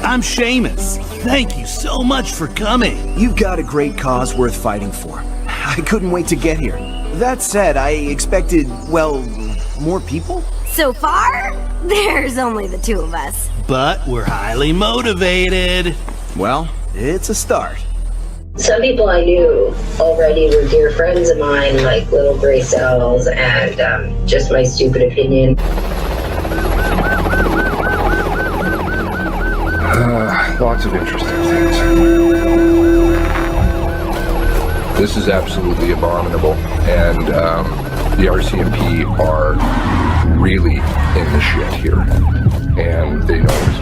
I'm Seamus. Thank you so much for coming. You've got a great cause worth fighting for. I couldn't wait to get here. That said, I expected, well, more people? So far, there's only the two of us. But we're highly motivated. Well, it's a start. Some people I knew already were dear friends of mine, like little gray cells, and just my stupid opinion. Lots of interesting things. This is absolutely abominable, and the RCMP are really in the shit here, and they know it.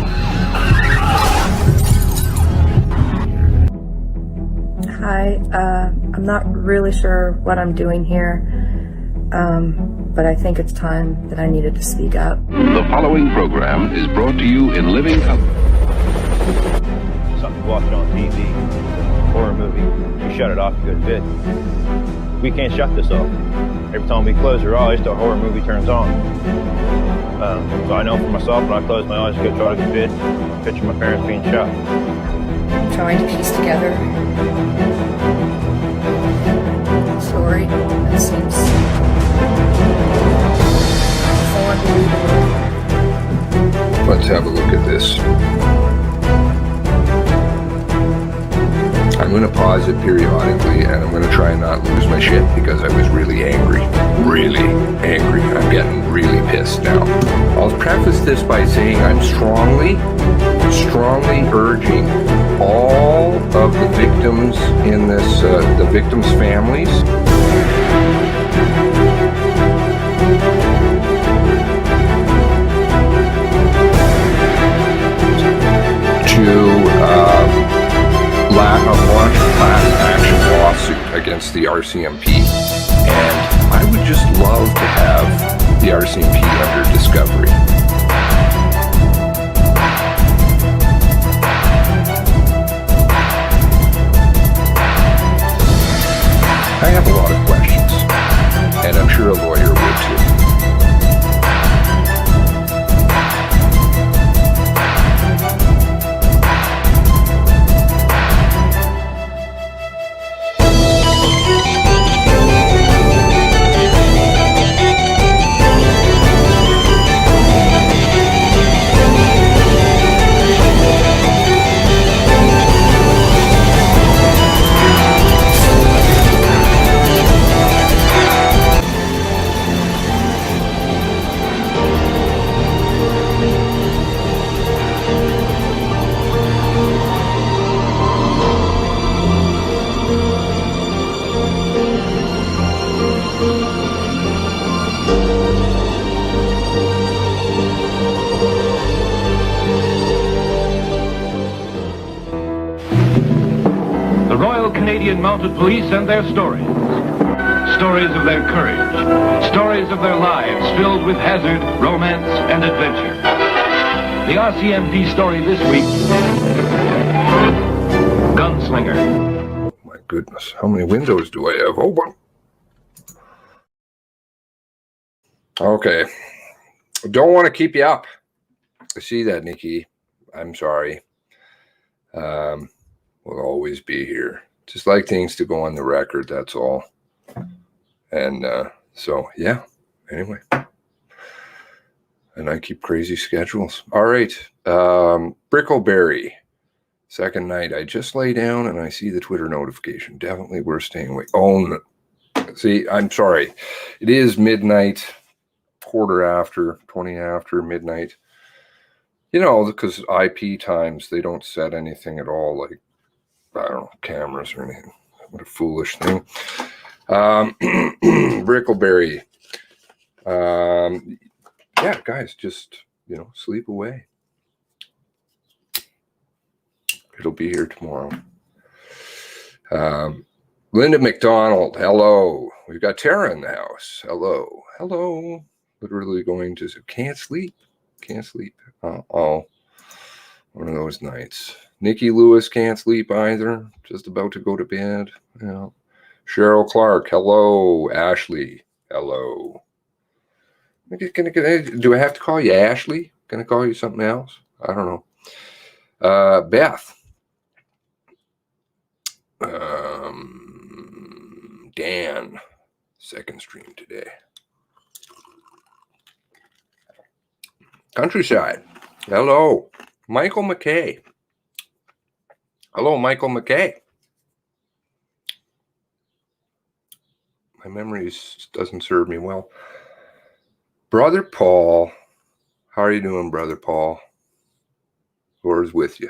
Hi, I'm not really sure what I'm doing here, but I think it's time that I needed to speak up. The following program is brought to you in living color. Something you watch on TV, horror movie, you shut it off, you go to bed. We can't shut this off. Every time we close our eyes, the horror movie turns on. So I know for myself, when I close my eyes, go try to go to bed, picture my parents being shot. Trying to piece together a story that seems so unbelievable. Let's have a look at this. I'm going to pause it periodically, and I'm going to try and not lose my shit because I was really angry. Really angry. I'm getting really pissed now. I'll preface this by saying I'm strongly urging all of the victims in this, the victims' families, to launch a class action lawsuit against the RCMP. And I would just love to have the RCMP under discovery. I have a lot of questions, and I'm sure a lawyer would too. Canadian Mounted Police and their stories. Stories of their courage. Stories of their lives filled with hazard, romance, and adventure. The RCMP story this week, Gunslinger. Oh my goodness, how many windows do I have open? Okay. Don't want to keep you up. I see that, Nikki. I'm sorry. We'll always be here. Just like things to go on the record, that's all. And so, yeah, anyway. And I keep crazy schedules. All right. Brickleberry. Second night. I just lay down and I see the Twitter notification. Definitely worth staying awake. Oh, no. See, I'm sorry. It is midnight, quarter after, 20 after midnight. You know, because IP times, they don't set anything at all, like, I don't know, cameras or anything. What a foolish thing. Brickleberry. Yeah, guys, just, sleep away. It'll be here tomorrow. Linda McDonald, hello. We've got Tara in the house. Hello. Hello. Literally going to, can't sleep. Can't sleep. Oh, one of those nights. Nikki Lewis can't sleep either. Just about to go to bed. Yeah. Cheryl Clark, hello. Ashley, hello. Do I have to call you Ashley? Can I call you something else? I don't know. Beth. Dan. Second stream today. Countryside. Hello. Michael McKay. Hello, Michael McKay. My memory doesn't serve me well. Brother Paul. How are you doing, Brother Paul? Lord's with you.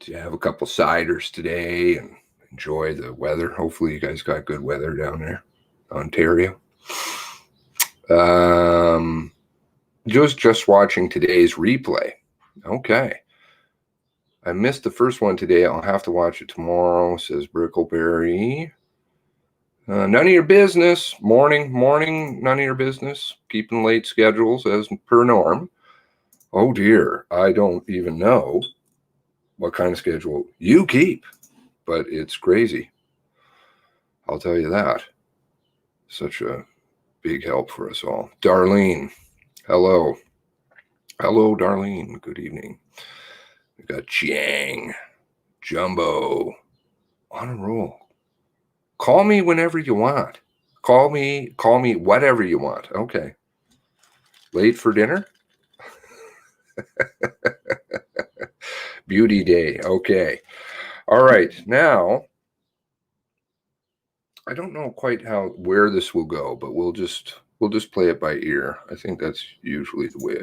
Do you have a couple ciders today and enjoy the weather? Hopefully you guys got good weather down there, Ontario. Just watching today's replay. Okay. I missed the first one today. I'll have to watch it tomorrow, says Brickleberry. None of your business. Morning, none of your business. Keeping late schedules as per norm. Oh dear, I don't even know what kind of schedule you keep, but it's crazy. I'll tell you that. Such a big help for us all. Darlene, hello. Hello, Darlene. Good evening. We got Chiang, Jumbo, on a roll. Call me whenever you want. Call me whatever you want. Okay. Late for dinner? Beauty day. Okay. All right. Now, I don't know quite where this will go, but we'll just play it by ear. I think that's usually the way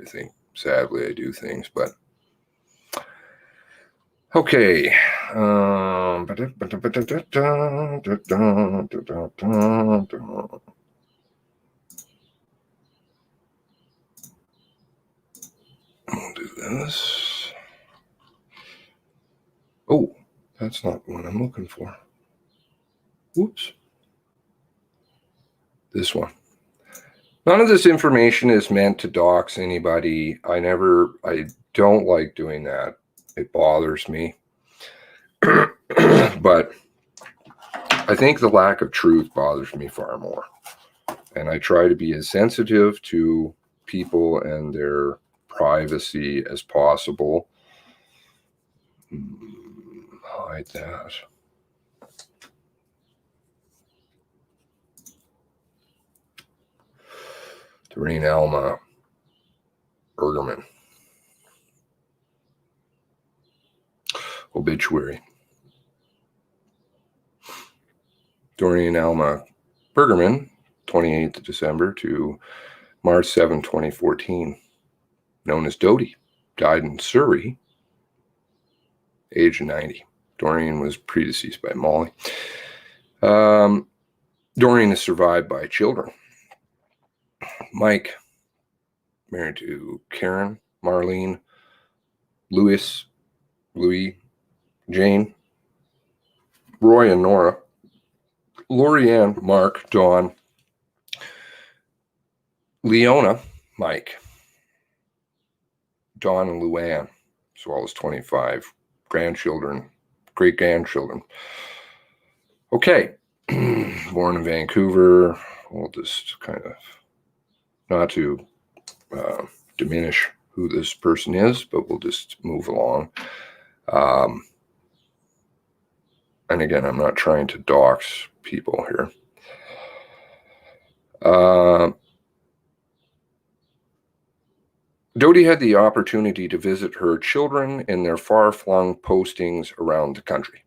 sadly I do things, but okay. We'll do this. Oh, that's not what I'm looking for. Whoops. This one. None of this information is meant to dox anybody. I don't like doing that. It bothers me. But I think the lack of truth bothers me far more. And I try to be as sensitive to people and their privacy as possible. Hide that. Doreen Alma Bergerman. Obituary. Doreen Alma Bergerman, 28th of December to March 7, 2014. Known as Dodie. Died in Surrey, age of 90. Doreen was predeceased by Molly. Doreen is survived by children. Mike, married to Karen, Marlene, Louis, Jane, Roy and Nora, Lorianne, Mark, Dawn, Leona, Mike, Dawn and Luann, as well as 25 grandchildren, great-grandchildren. Okay, born in Vancouver. We'll just kind of, not to diminish who this person is, but we'll just move along. And again, I'm not trying to dox people here. Dodie had the opportunity to visit her children in their far-flung postings around the country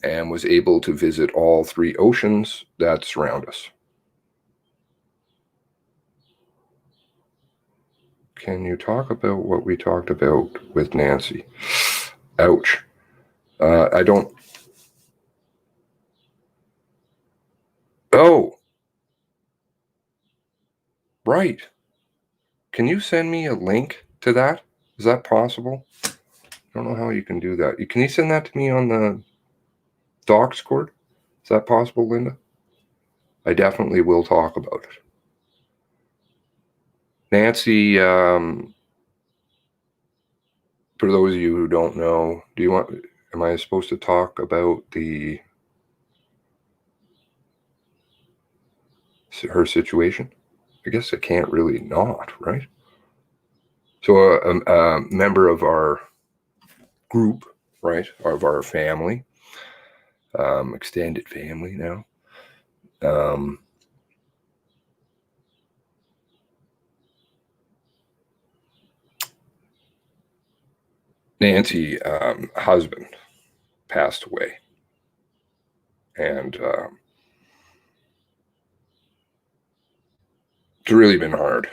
and was able to visit all 3 oceans that surround us. Can you talk about what we talked about with Nancy? Ouch. I don't. Oh. Right. Can you send me a link to that? Is that possible? I don't know how you can do that. Can you send that to me on the docs cord? Is that possible, Linda? I definitely will talk about it. Nancy, for those of you who don't know, am I supposed to talk about her situation? I guess I can't really not, right? So a member of our group, right, of our family, extended family now, Nancy, husband, passed away. And it's really been hard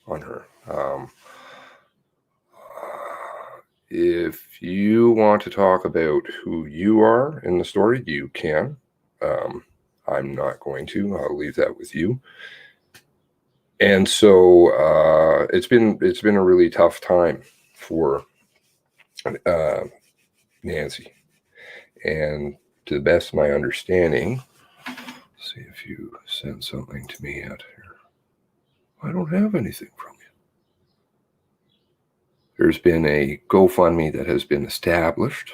on her. If you want to talk about who you are in the story, you can. I'm not going to. I'll leave that with you. And so it's been a really tough time for Nancy. And to the best of my understanding, see if you sent something to me out here. I don't have anything from you. There's been a GoFundMe that has been established.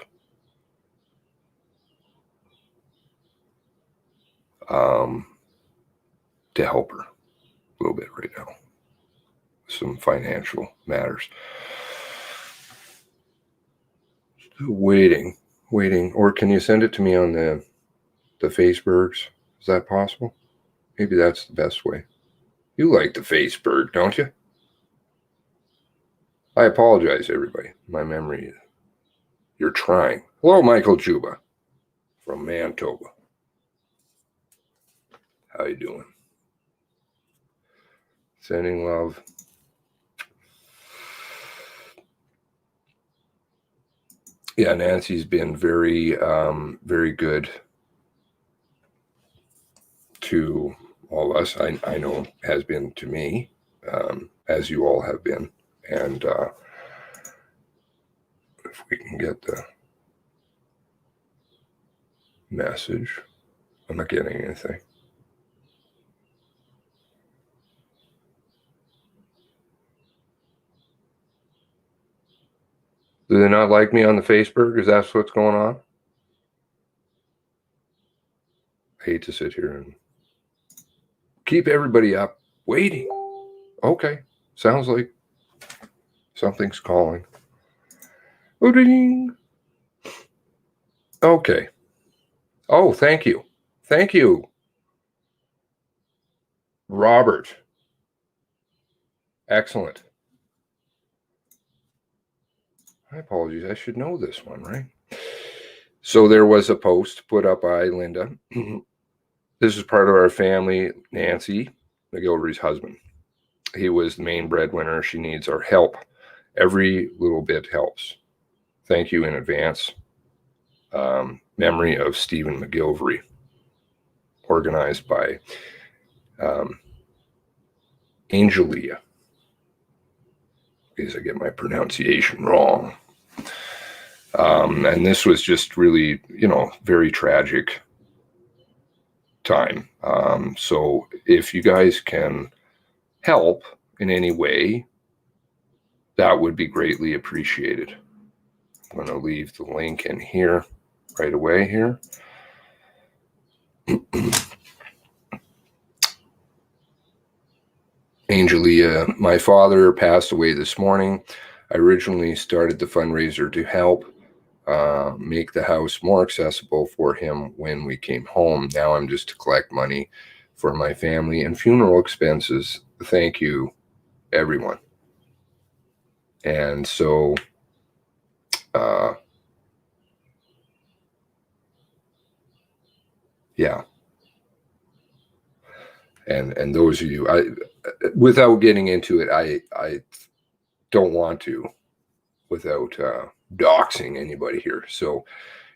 To help her a little bit right now. Some financial matters. Still waiting. Or can you send it to me on the Facebergs? Is that possible? Maybe that's the best way. You like the Faceberg, don't you? I apologize, everybody. My memory. You're trying. Hello, Michael Juba from Manitoba. How you doing? Sending love. Yeah, Nancy's been very, very good to all of us. I know has been to me, as you all have been. And if we can get the message, I'm not getting anything. Do they not like me on the Facebook? Is that what's going on? I hate to sit here and keep everybody up waiting. Okay. Sounds like something's calling. Ding. Okay. Oh, thank you. Thank you, Robert. Excellent. My apologies. I should know this one, right? So there was a post put up by Linda. This is part of our family, Nancy McGilvery's husband. He was the main breadwinner. She needs our help. Every little bit helps. Thank you in advance. Memory of Stephen McGilvery, organized by Angelia. In case I get my pronunciation wrong. And this was just really, very tragic time. So if you guys can help in any way, that would be greatly appreciated. I'm going to leave the link in here right away here. Angelia, my father passed away this morning. I originally started the fundraiser to help make the house more accessible for him when we came home. Now I'm just to collect money for my family and funeral expenses. Thank you, everyone. And so, yeah. And those of you, without getting into it, I don't want to without doxing anybody here. So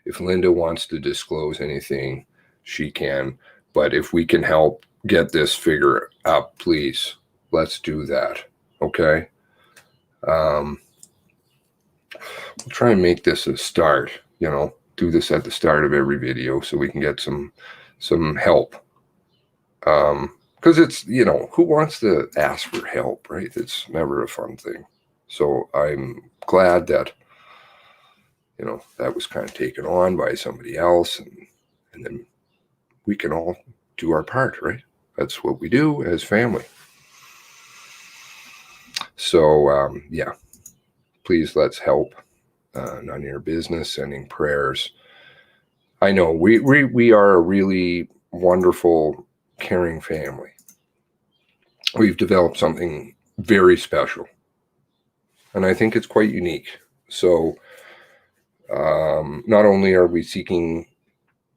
if Linda wants to disclose anything, she can. But if we can help get this figure up, please, let's do that. Okay? We'll try and make this a start, do this at the start of every video so we can get some help. Because it's, who wants to ask for help, right? It's never a fun thing. So I'm glad that, that was kind of taken on by somebody else, and then we can all do our part, right? That's what we do as family. So, yeah, please let's help. None of your business, sending prayers. I know we are a really wonderful, caring family. We've developed something very special, and I think it's quite unique. So not only are we seeking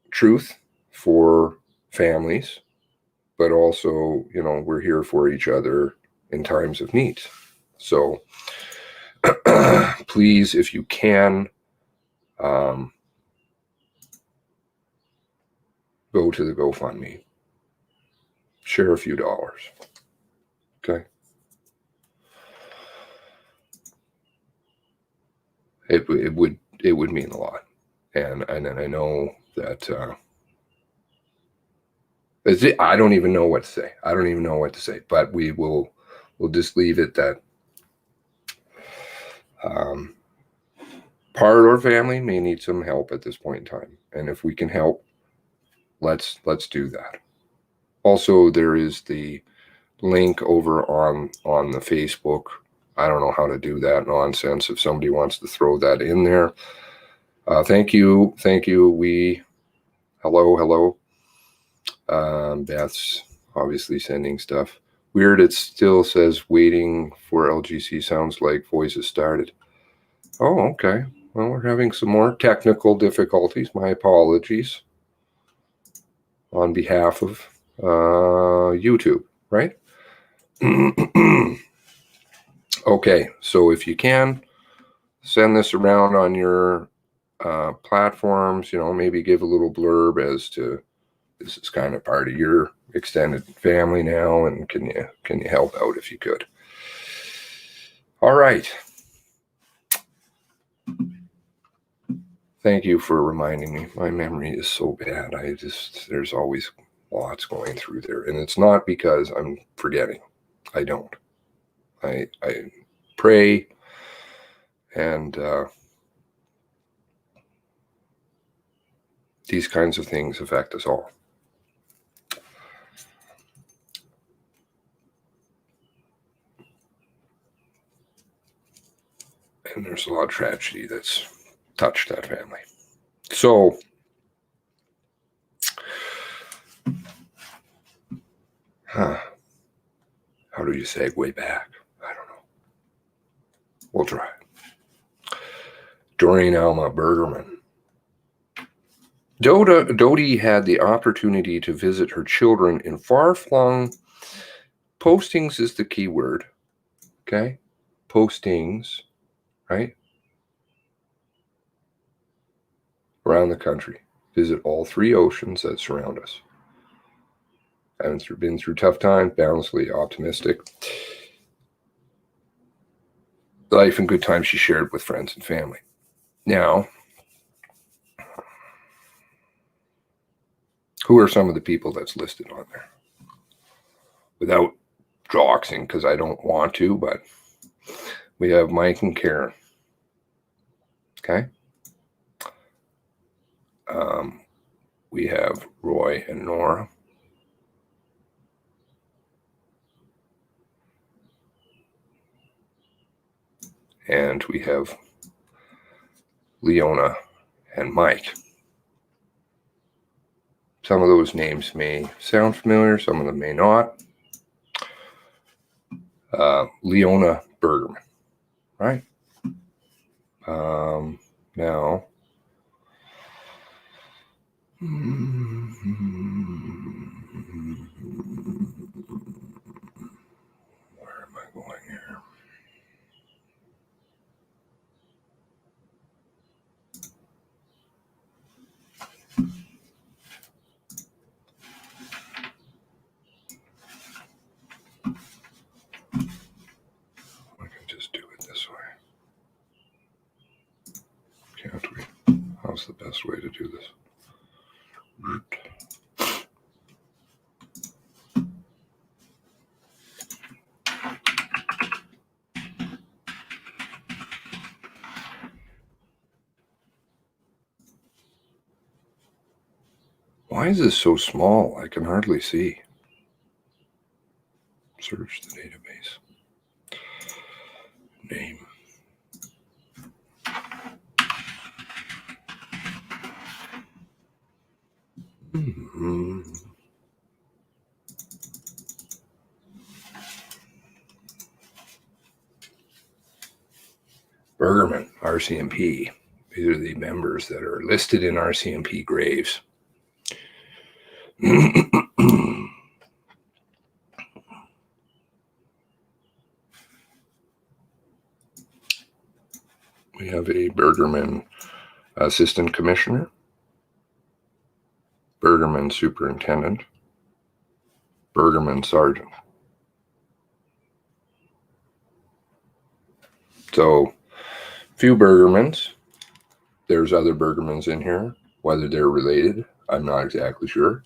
truth for families, but also, you know, we're here for each other in times of need. So please, if you can, go to the GoFundMe, share a few dollars. Okay. It would mean a lot. And then I know that I don't even know what to say. I don't even know what to say, but we'll just leave it that part of our family may need some help at this point in time. And if we can help, let's do that. Also, there is the link over on the Facebook. I don't know how to do that nonsense. If somebody wants to throw that in there, thank you. Hello. Beth's obviously sending stuff. Weird, it still says waiting for LGC. Sounds like voices started. Oh, okay. Well, we're having some more technical difficulties. My apologies on behalf of YouTube, right? Okay, so if you can, send this around on your platforms, you know, maybe give a little blurb as to this is kind of part of your extended family now, and can you help out if you could. All right. Thank you for reminding me. My memory is so bad. There's always lots going through there, and it's not because I'm forgetting. I don't. I pray, and these kinds of things affect us all. And there's a lot of tragedy that's touched that family. So, how do you segue back? I don't know. We'll try. Doreen Alma Bergerman. Dodie had the opportunity to visit her children in far-flung, postings is the key word, okay? Postings, right? Around the country. Visit all three oceans that surround us. Haven't been through tough times, boundlessly optimistic. Life and good times she shared with friends and family. Now, who are some of the people that's listed on there? Without doxing, because I don't want to, but we have Mike and Karen. Okay. We have Roy and Nora. And we have Leona and Mike. Some of those names may sound familiar, some of them may not. Leona Bergerman, right? Now, where am I going here? I can just do it this way. Can't we? How's the best way to do this? Why is this so small? I can hardly see. Search the database. name. Bergerman, RCMP. These are the members that are listed in RCMP graves. We have a Bergerman Assistant Commissioner, Bergerman Superintendent, Bergerman Sergeant. So, few Bergermans. There's other Bergermans in here. Whether they're related, I'm not exactly sure.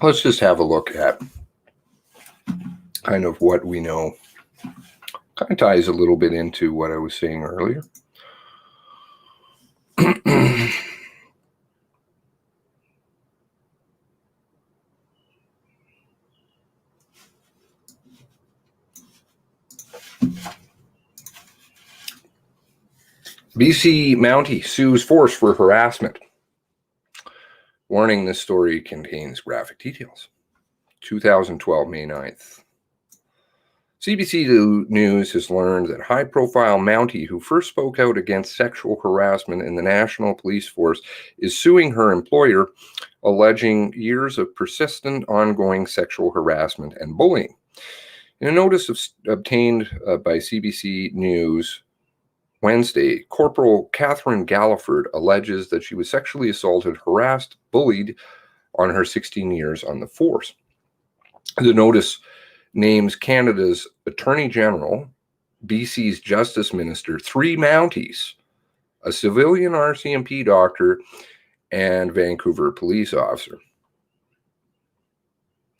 Let's just have a look at kind of what we know. Kind of ties a little bit into what I was saying earlier. BC Mountie sues force for harassment. Warning, this story contains graphic details. 2012, May 9th. CBC News has learned that high-profile Mountie who first spoke out against sexual harassment in the National Police Force is suing her employer, alleging years of persistent, ongoing sexual harassment and bullying. In a notice obtained by CBC News Wednesday, Corporal Catherine Galliford alleges that she was sexually assaulted, harassed, bullied on her 16 years on the force. The notice names Canada's Attorney General, BC's Justice Minister, 3 Mounties, a civilian RCMP doctor, and Vancouver police officer.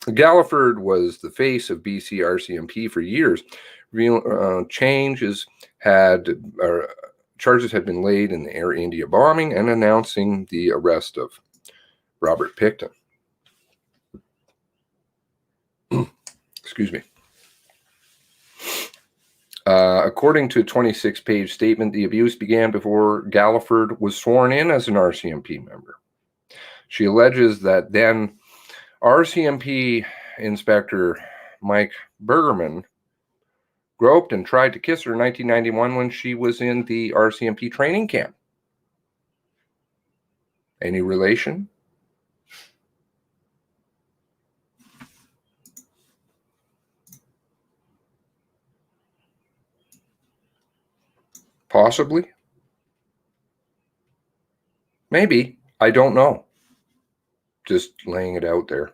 Galliford was the face of BC RCMP for years. Charges had been laid in the Air India bombing and announcing the arrest of Robert Picton. Excuse me. According to a 26-page statement, the abuse began before Galliford was sworn in as an RCMP member. She alleges that then RCMP Inspector Mike Bergerman groped and tried to kiss her in 1991 when she was in the RCMP training camp. Any relation? Possibly. Maybe. I don't know. Just laying it out there.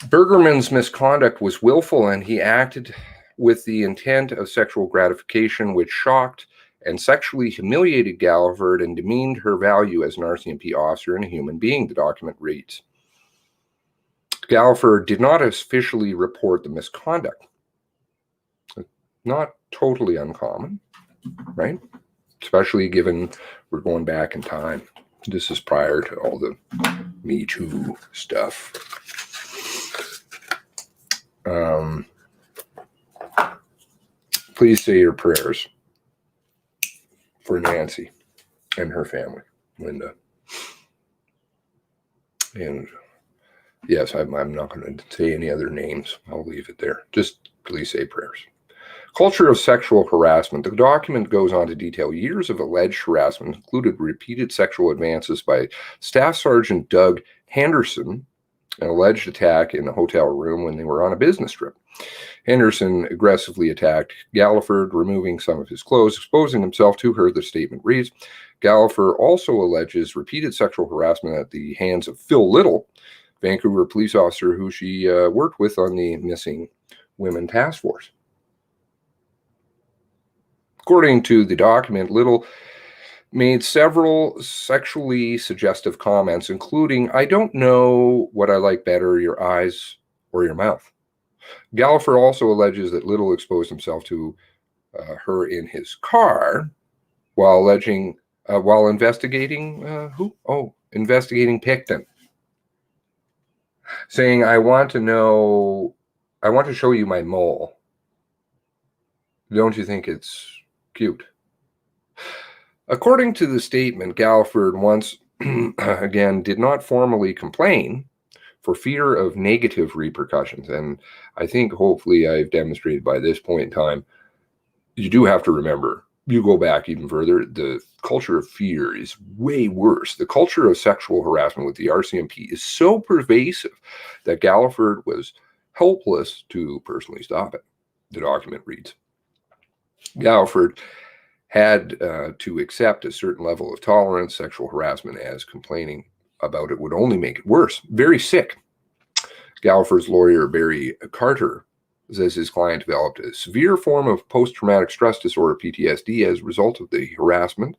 Bergerman's misconduct was willful, and he acted with the intent of sexual gratification, which shocked and sexually humiliated Galliford and demeaned her value as an RCMP officer and a human being, the document reads. Galliford did not officially report the misconduct. Not totally uncommon, right? Especially given we're going back in time. This is prior to all the Me Too stuff. Please say your prayers for Nancy and her family, Linda. And yes, I'm not going to say any other names. I'll leave it there. Just please say prayers. Culture of sexual harassment. The document goes on to detail years of alleged harassment, included repeated sexual advances by Staff Sergeant Doug Henderson, an alleged attack in a hotel room when they were on a business trip. Henderson aggressively attacked Galliford, removing some of his clothes, exposing himself to her, the statement reads. Galliford also alleges repeated sexual harassment at the hands of Phil Little, Vancouver police officer who she worked with on the Missing Women Task Force. According to the document, Little made several sexually suggestive comments, including, "I don't know what I like better, your eyes or your mouth." Galliford also alleges that Little exposed himself to her in his car while investigating investigating Picton. saying, I want to show you my mole. Don't you think it's cute? According to the statement, Galliford once again did not formally complain for fear of negative repercussions. And I think hopefully I've demonstrated by this point in time, you do have to remember, you go back even further, the culture of fear is way worse. The culture of sexual harassment with the RCMP is so pervasive that Galliford was helpless to personally stop it. The document reads, Galliford had to accept a certain level of tolerance. Sexual harassment, as complaining about it would only make it worse. Very sick. Galliford's lawyer, Barry Carter, says his client developed a severe form of post-traumatic stress disorder, PTSD, as a result of the harassment,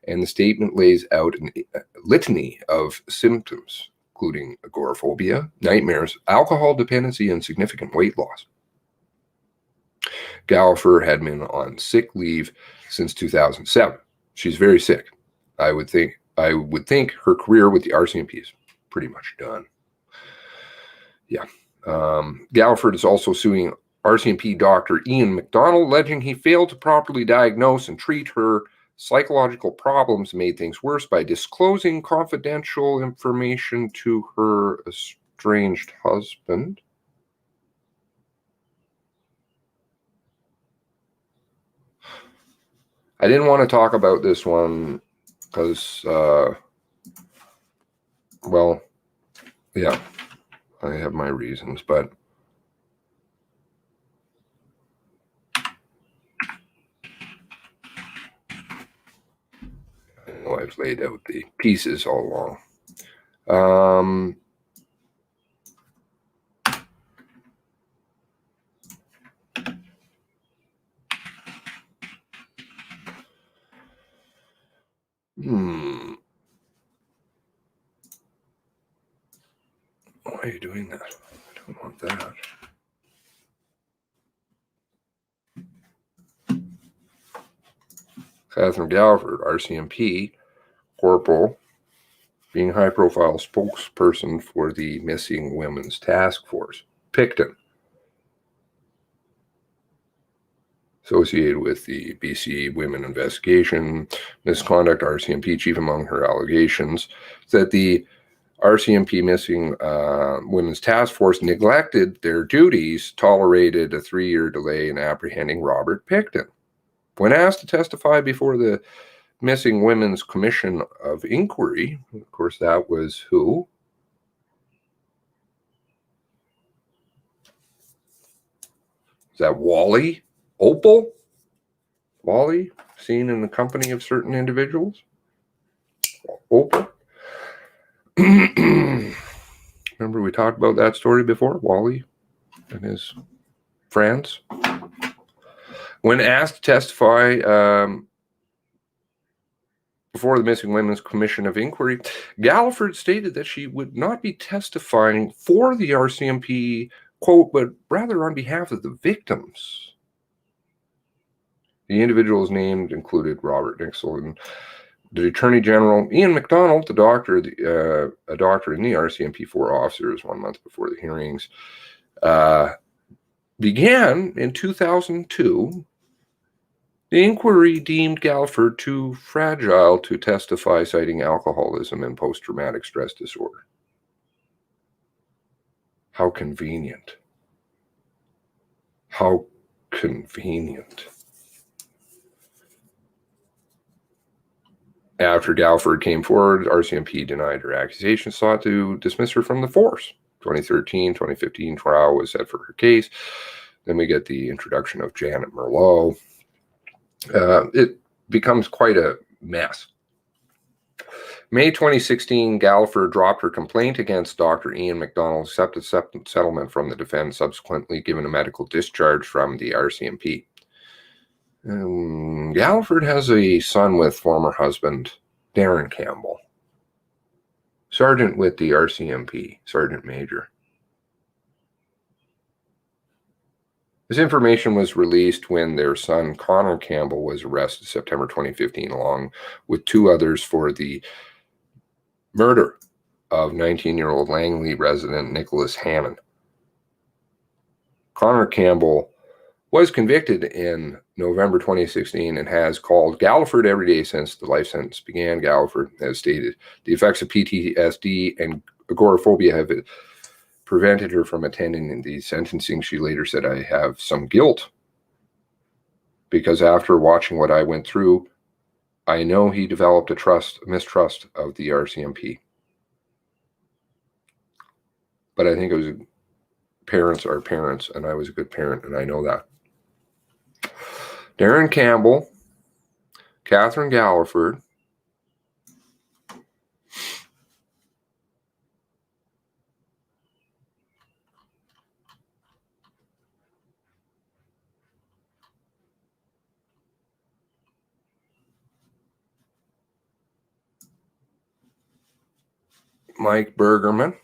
and the statement lays out a litany of symptoms, including agoraphobia, nightmares, alcohol dependency, and significant weight loss. Galliford had been on sick leave since 2007. She's very sick. I would think her career with the RCMP is pretty much done. Yeah. Galliford is also suing RCMP Dr. Ian McDonald, alleging he failed to properly diagnose and treat her psychological problems, made things worse by disclosing confidential information to her estranged husband. I didn't want to talk about this one because, well, yeah, I have my reasons, but I know I've laid out the pieces all along. Why are you doing that? I don't want that. Catherine Galliford, RCMP, corporal, being high-profile spokesperson for the Missing Women's Task Force. Picton, associated with the BC Women Investigation, misconduct, RCMP chief. Among her allegations that the RCMP Missing Women's Task Force neglected their duties, tolerated a 3-year delay in apprehending Robert Picton. When asked to testify before the Missing Women's Commission of Inquiry, of course, that was who? Is that Wally? Opal? Wally, seen in the company of certain individuals? Opal? Remember we talked about that story before? Wally and his friends? When asked to testify before the Missing Women's Commission of Inquiry, Galliford stated that she would not be testifying for the RCMP, quote, but rather on behalf of the victims. The individuals named included Robert Nixon, the Attorney General, Ian McDonald, the doctor, a doctor in the RCMP, 4 officers 1 month before the hearings began in 2002. The inquiry deemed Galliford too fragile to testify, citing alcoholism and post-traumatic stress disorder. How convenient. How convenient. After Galliford came forward, RCMP denied her accusations, sought to dismiss her from the force. 2013, 2015 trial was set for her case. Then we get the introduction of Janet Merlot. It becomes quite a mess. May 2016, Galliford dropped her complaint against Dr. Ian McDonald, accepted settlement from the defense, subsequently given a medical discharge from the RCMP. Galliford has a son with former husband Darren Campbell, sergeant with the RCMP, Sergeant Major. This information was released when their son Connor Campbell was arrested September 2015, along with 2 others for the murder of 19-year-old Langley resident Nicholas Hammond. Connor Campbell was convicted in November 2016 and has called Galliford every day since the life sentence began. Galliford has stated the effects of PTSD and agoraphobia have prevented her from attending the sentencing. She later said, I have some guilt because after watching what I went through, I know he developed a mistrust of the RCMP. But I think it was parents are parents, and I was a good parent, and I know that. Darren Campbell, Catherine Galliford, Mike Bergerman,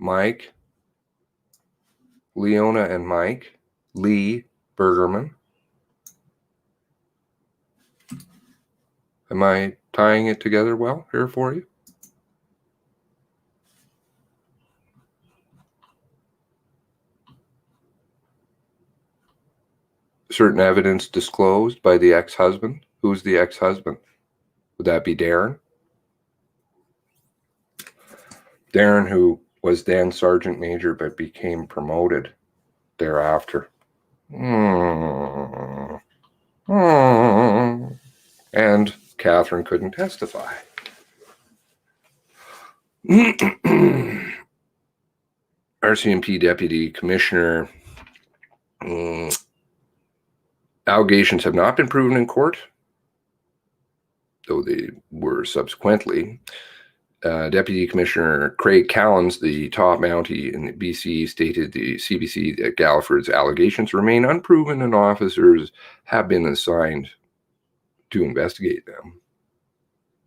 Mike, Leona and Mike, Lee Bergerman. Am I tying it together well here for you? Certain evidence disclosed by the ex-husband. Who's the ex-husband? Would that be Darren? Darren, who was then Sergeant Major but became promoted thereafter. And Catherine couldn't testify. RCMP Deputy Commissioner, allegations have not been proven in court, though they were subsequently. Deputy Commissioner Craig Callans, the top Mountie in the BC, stated the CBC that Galliford's allegations remain unproven and officers have been assigned to investigate them.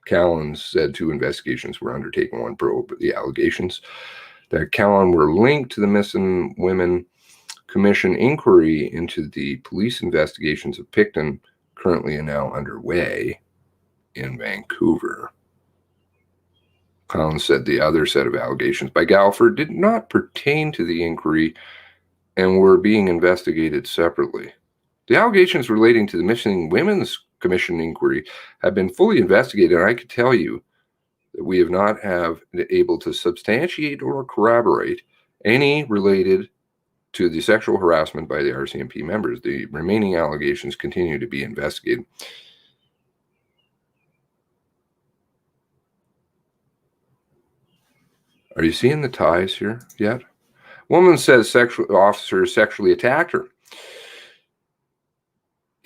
Callans said 2 investigations were undertaken, one probe the allegations that Callan were linked to the Missing Women Commission inquiry into the police investigations of Picton, currently and now underway in Vancouver. Collins said the other set of allegations by Galliford did not pertain to the inquiry and were being investigated separately. The allegations relating to the Missing Women's Commission inquiry have been fully investigated, and I can tell you that we have not been able to substantiate or corroborate any related to the sexual harassment by the RCMP members. The remaining allegations continue to be investigated. Are you seeing the ties here yet? Woman says officer sexually attacked her.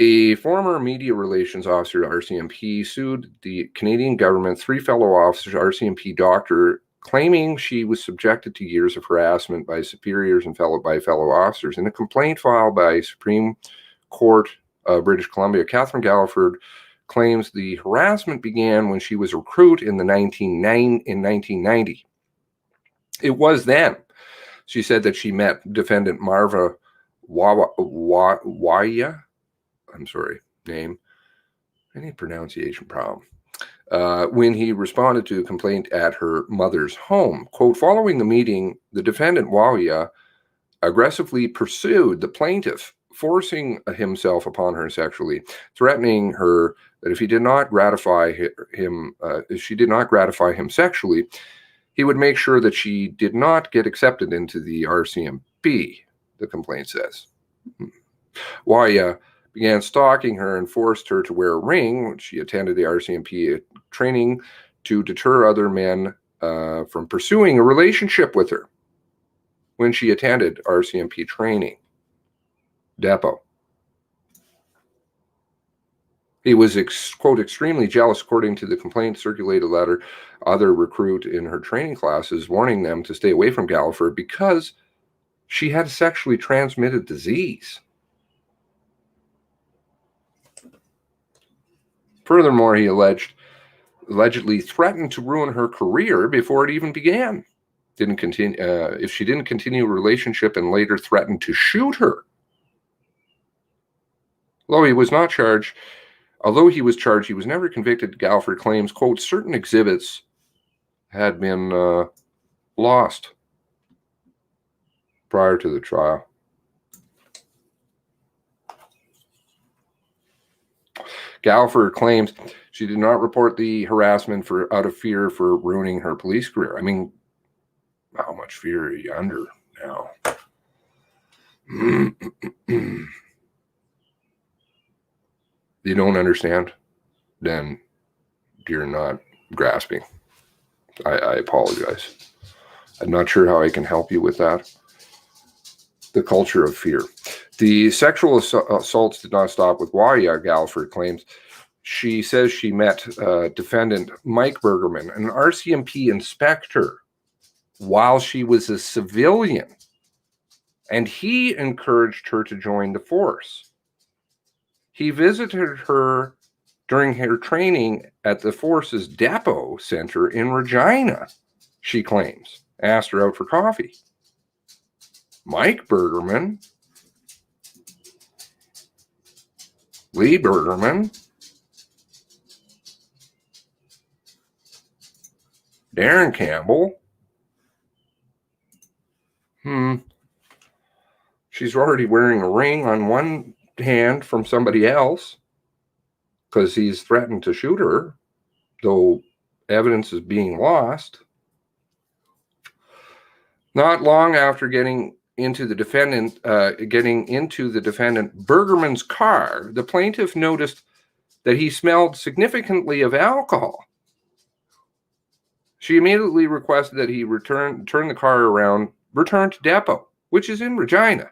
A former media relations officer at RCMP sued the Canadian government, 3 fellow officers, RCMP doctor, claiming she was subjected to years of harassment by superiors and fellow officers. In a complaint filed by Supreme Court of British Columbia, Catherine Galliford claims the harassment began when she was a recruit in 1990. It was then. She said that she met defendant Marva Waya. I'm sorry, name. Any pronunciation problem. When he responded to a complaint at her mother's home. Quote, following the meeting, the defendant Waya aggressively pursued the plaintiff, forcing himself upon her sexually, threatening her that if he did not gratify him, if she did not gratify him sexually, he would make sure that she did not get accepted into the RCMP, the complaint says. Waya began stalking her and forced her to wear a ring when she attended the RCMP training to deter other men from pursuing a relationship with her when she attended RCMP training depot. He was, quote, extremely jealous, according to the complaint, circulated letter, other recruit in her training classes, warning them to stay away from Galliford because she had a sexually transmitted disease. Furthermore, he allegedly threatened to ruin her career before it even began. If she didn't continue a relationship, and later threatened to shoot her. Though he was not charged, Although he was charged, he was never convicted. Galliford claims, quote, certain exhibits had been lost prior to the trial. Galliford claims she did not report the harassment out of fear for ruining her police career. I mean, how much fear are you under now? You don't understand? Then you're not grasping. I apologize. I'm not sure how I can help you with that. The culture of fear. The sexual assaults did not stop with Waya, Galliford claims. She says she met defendant Mike Bergerman, an RCMP inspector, while she was a civilian, and he encouraged her to join the force. He visited her during her training at the force's depot center in Regina, she claims, asked her out for coffee. Mike Bergerman, Lee Bergerman, Darren Campbell. She's already wearing a ring on one hand from somebody else because he's threatened to shoot her, though evidence is being lost. Not long after getting into the defendant Bergerman's car, the plaintiff noticed that he smelled significantly of alcohol. She immediately requested that he turn the car around, return to depot, which is in Regina,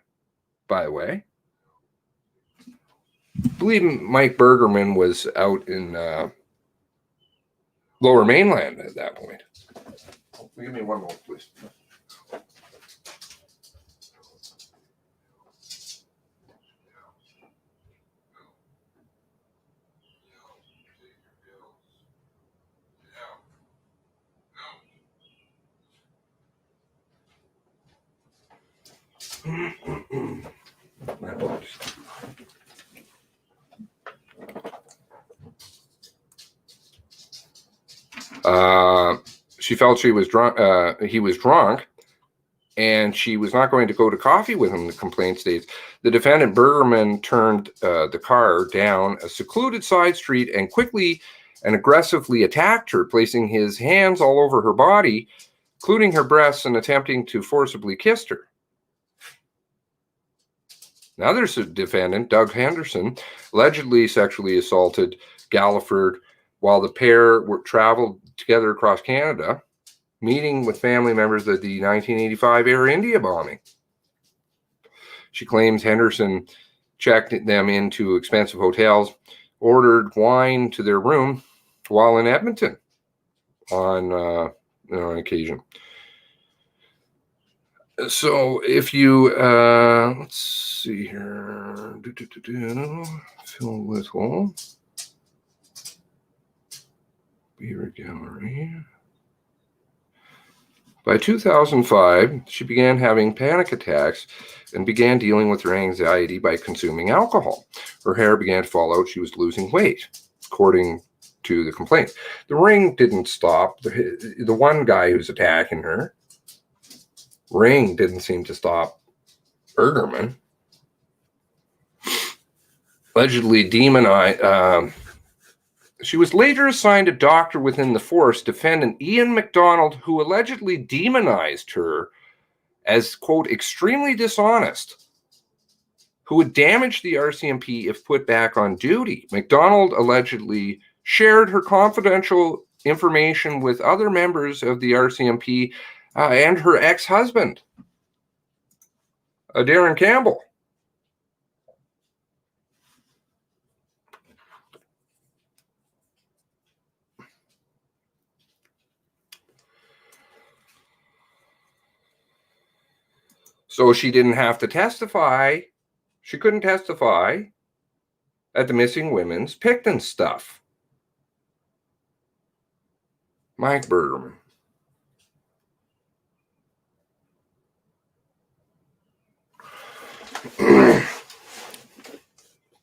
by the way. I believe Mike Bergerman was out in Lower Mainland at that point. Give me one moment, please. My apologies. She felt she was drunk. He was drunk, and she was not going to go to coffee with him. The complaint states the defendant Bergerman turned the car down a secluded side street and quickly and aggressively attacked her, placing his hands all over her body, including her breasts, and attempting to forcibly kiss her. Another defendant, Doug Henderson, allegedly sexually assaulted Galliford while the pair traveled together across Canada, meeting with family members at the 1985 Air India bombing. She claims Henderson checked them into expensive hotels, ordered wine to their room while in Edmonton on occasion. So if you, let's see here, fill with hole, beer gallery. By 2005, she began having panic attacks and began dealing with her anxiety by consuming alcohol. Her hair began to fall out. She was losing weight, according to the complaint. The ring didn't stop. The one guy who's attacking her, ring didn't seem to stop Bergerman. Allegedly demonized. She was later assigned a doctor within the force, defendant Ian MacDonald, who allegedly demonized her as, quote, extremely dishonest, who would damage the RCMP if put back on duty. MacDonald allegedly shared her confidential information with other members of the RCMP and her ex-husband, Darren Campbell. So she didn't have to testify. She couldn't testify at the missing women's Picton stuff. Mike Bergerman.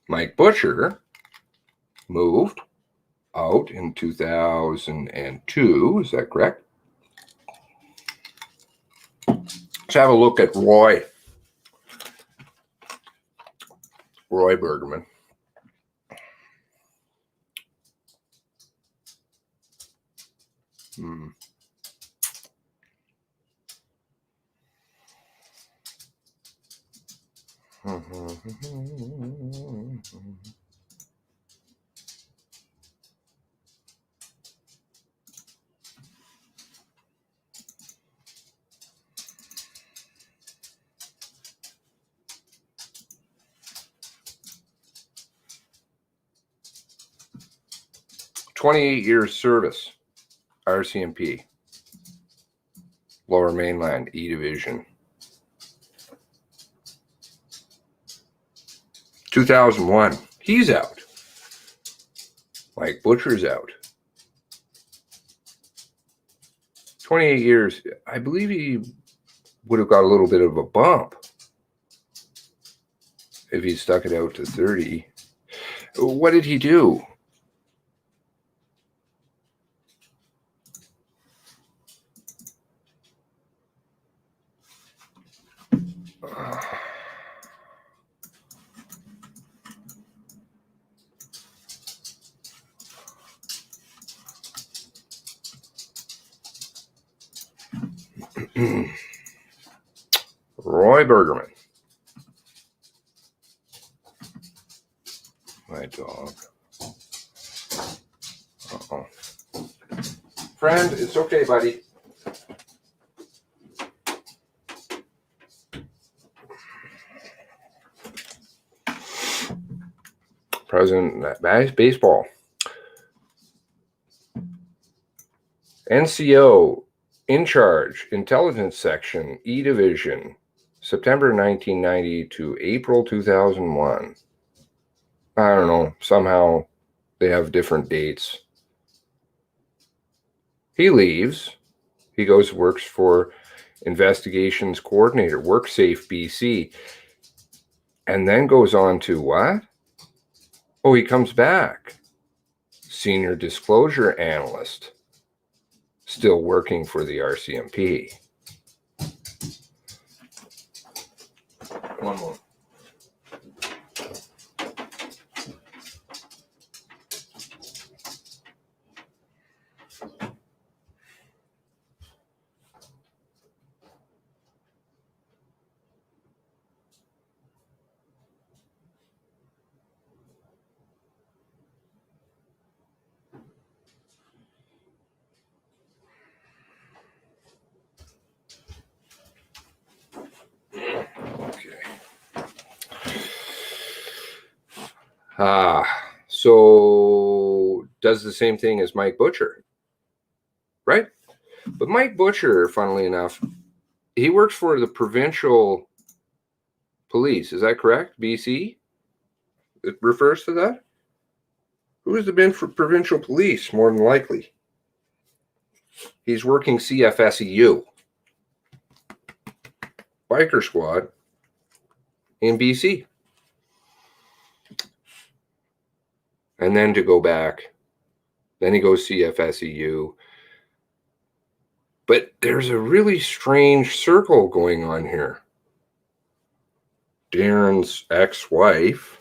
Mike Butcher, moved out in 2002. Is that correct? Let's have a look at Roy Bergerman. "28 years service, RCMP, Lower Mainland, E Division. 2001, he's out. Mike Butcher's out. 28 years, I believe he would have got a little bit of a bump if he stuck it out to 30. What did he do? Roy Bergerman. My dog. Uh-oh. Friend, it's okay, buddy. President baseball. NCO in charge, intelligence section, E Division, September 1990 to April 2001. I don't know. Somehow they have different dates. He leaves. He goes, works for investigations coordinator, WorkSafe BC, and then goes on to what? Oh, he comes back. Senior disclosure analyst, still working for the RCMP. One more. So does the same thing as Mike Butcher, right? But Mike Butcher, funnily enough, he works for the provincial police. Is that correct? BC? It refers to that? Who has been for provincial police, more than likely? He's working CFSEU, biker squad in BC. And then to go back, then he goes CFSEU. But there's a really strange circle going on here. Darren's ex-wife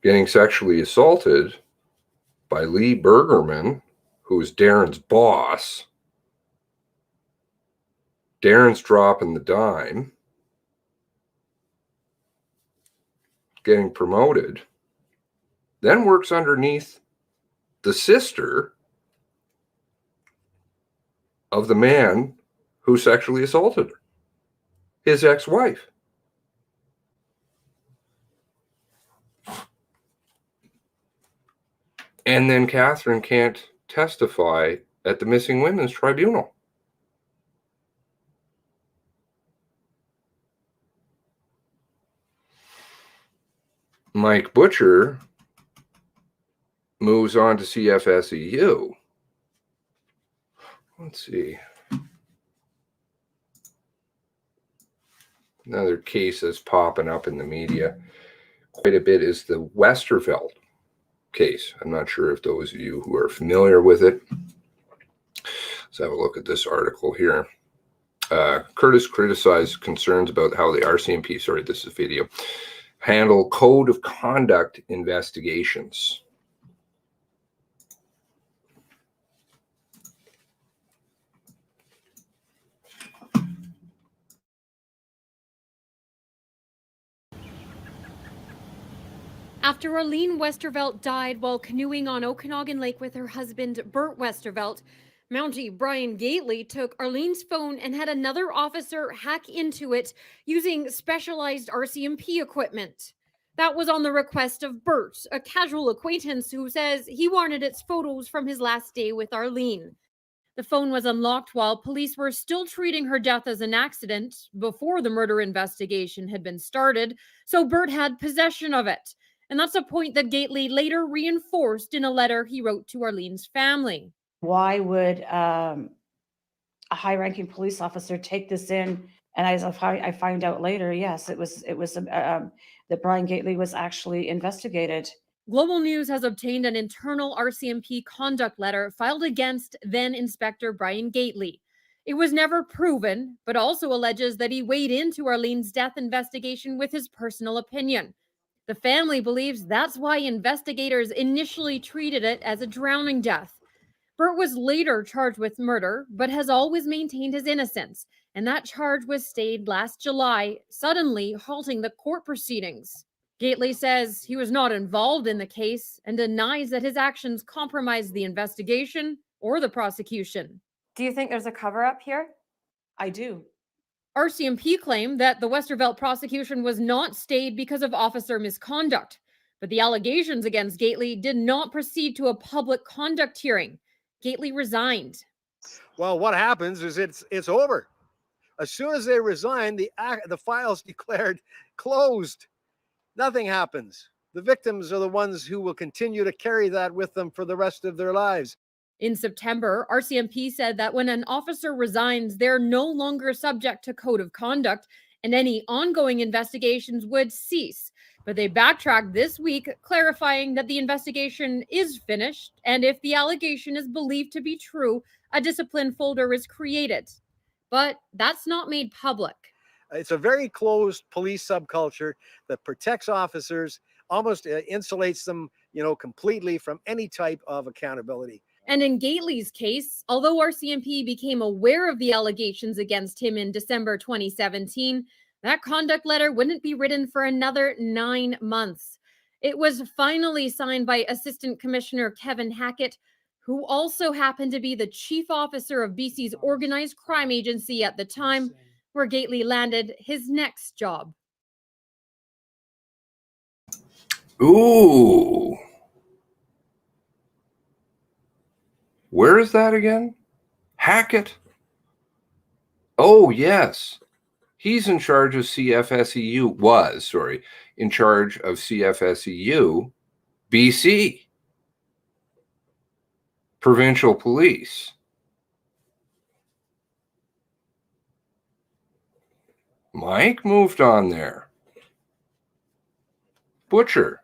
getting sexually assaulted by Lee Bergerman, who is Darren's boss. Darren's dropping the dime, getting promoted, then works underneath the sister of the man who sexually assaulted her, his ex-wife. And then Catherine can't testify at the Missing Women's Tribunal. Mike Butcher moves on to CFSEU. Let's see. Another case that's popping up in the media. quite a bit is the Westervelt case. I'm not sure if those of you who are familiar with it. Let's have a look at this article here. Curtis criticized concerns about how the RCMP, sorry, this is video, handle code of conduct investigations. After Arlene Westervelt died while canoeing on Okanagan Lake with her husband, Bert Westervelt, Mountie Brian Gately took Arlene's phone and had another officer hack into it using specialized RCMP equipment. That was on the request of Bert, a casual acquaintance who says he wanted its photos from his last day with Arlene. The phone was unlocked while police were still treating her death as an accident before the murder investigation had been started, so Bert had possession of it. And that's a point that Gately later reinforced in a letter he wrote to Arlene's family. Why would a high-ranking police officer take this in? And as I find out later, yes, it was that Brian Gately was actually investigated. Global News has obtained an internal RCMP conduct letter filed against then Inspector Brian Gately. It was never proven, but also alleges that he weighed into Arlene's death investigation with his personal opinion. The family believes that's why investigators initially treated it as a drowning death. Bert was later charged with murder, but has always maintained his innocence, and that charge was stayed last July, suddenly halting the court proceedings. Gately says he was not involved in the case and denies that his actions compromised the investigation or the prosecution. Do you think there's a cover-up here? I do. RCMP claimed that the Westervelt prosecution was not stayed because of officer misconduct, but the allegations against Gately did not proceed to a public conduct hearing. Gately resigned. Well, what happens is it's over. As soon as they resign, the file's declared closed. Nothing happens. The victims are the ones who will continue to carry that with them for the rest of their lives. In September, RCMP said that when an officer resigns, they're no longer subject to code of conduct and any ongoing investigations would cease. But they backtracked this week, clarifying that the investigation is finished and if the allegation is believed to be true, a discipline folder is created. But that's not made public. It's a very closed police subculture that protects officers, almost insulates them, completely from any type of accountability. And in Gately's case, although RCMP became aware of the allegations against him in December 2017, that conduct letter wouldn't be written for another 9 months. It was finally signed by Assistant Commissioner Kevin Hackett, who also happened to be the chief officer of BC's organized crime agency at the time, where Gately landed his next job. Ooh. Where is that again? Hackett? Oh, yes. He's in charge of CFSEU, in charge of CFSEU, BC. Provincial Police. Mike moved on there. Butcher.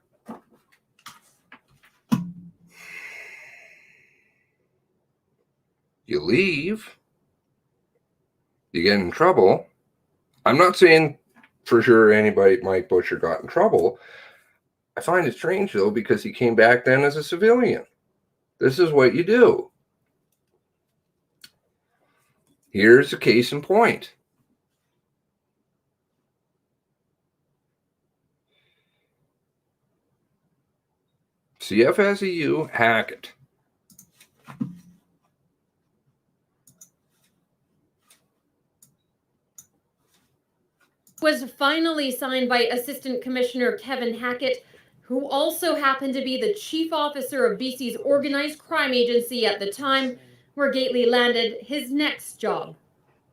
You leave, you get in trouble. I'm not saying for sure anybody, Mike Butcher, got in trouble. I find it strange, though, because he came back then as a civilian. This is what you do. Here's a case in point. CFSEU Hackett. Was finally signed by Assistant Commissioner Kevin Hackett, who also happened to be the chief officer of BC's organized crime agency at the time, where Gately landed his next job.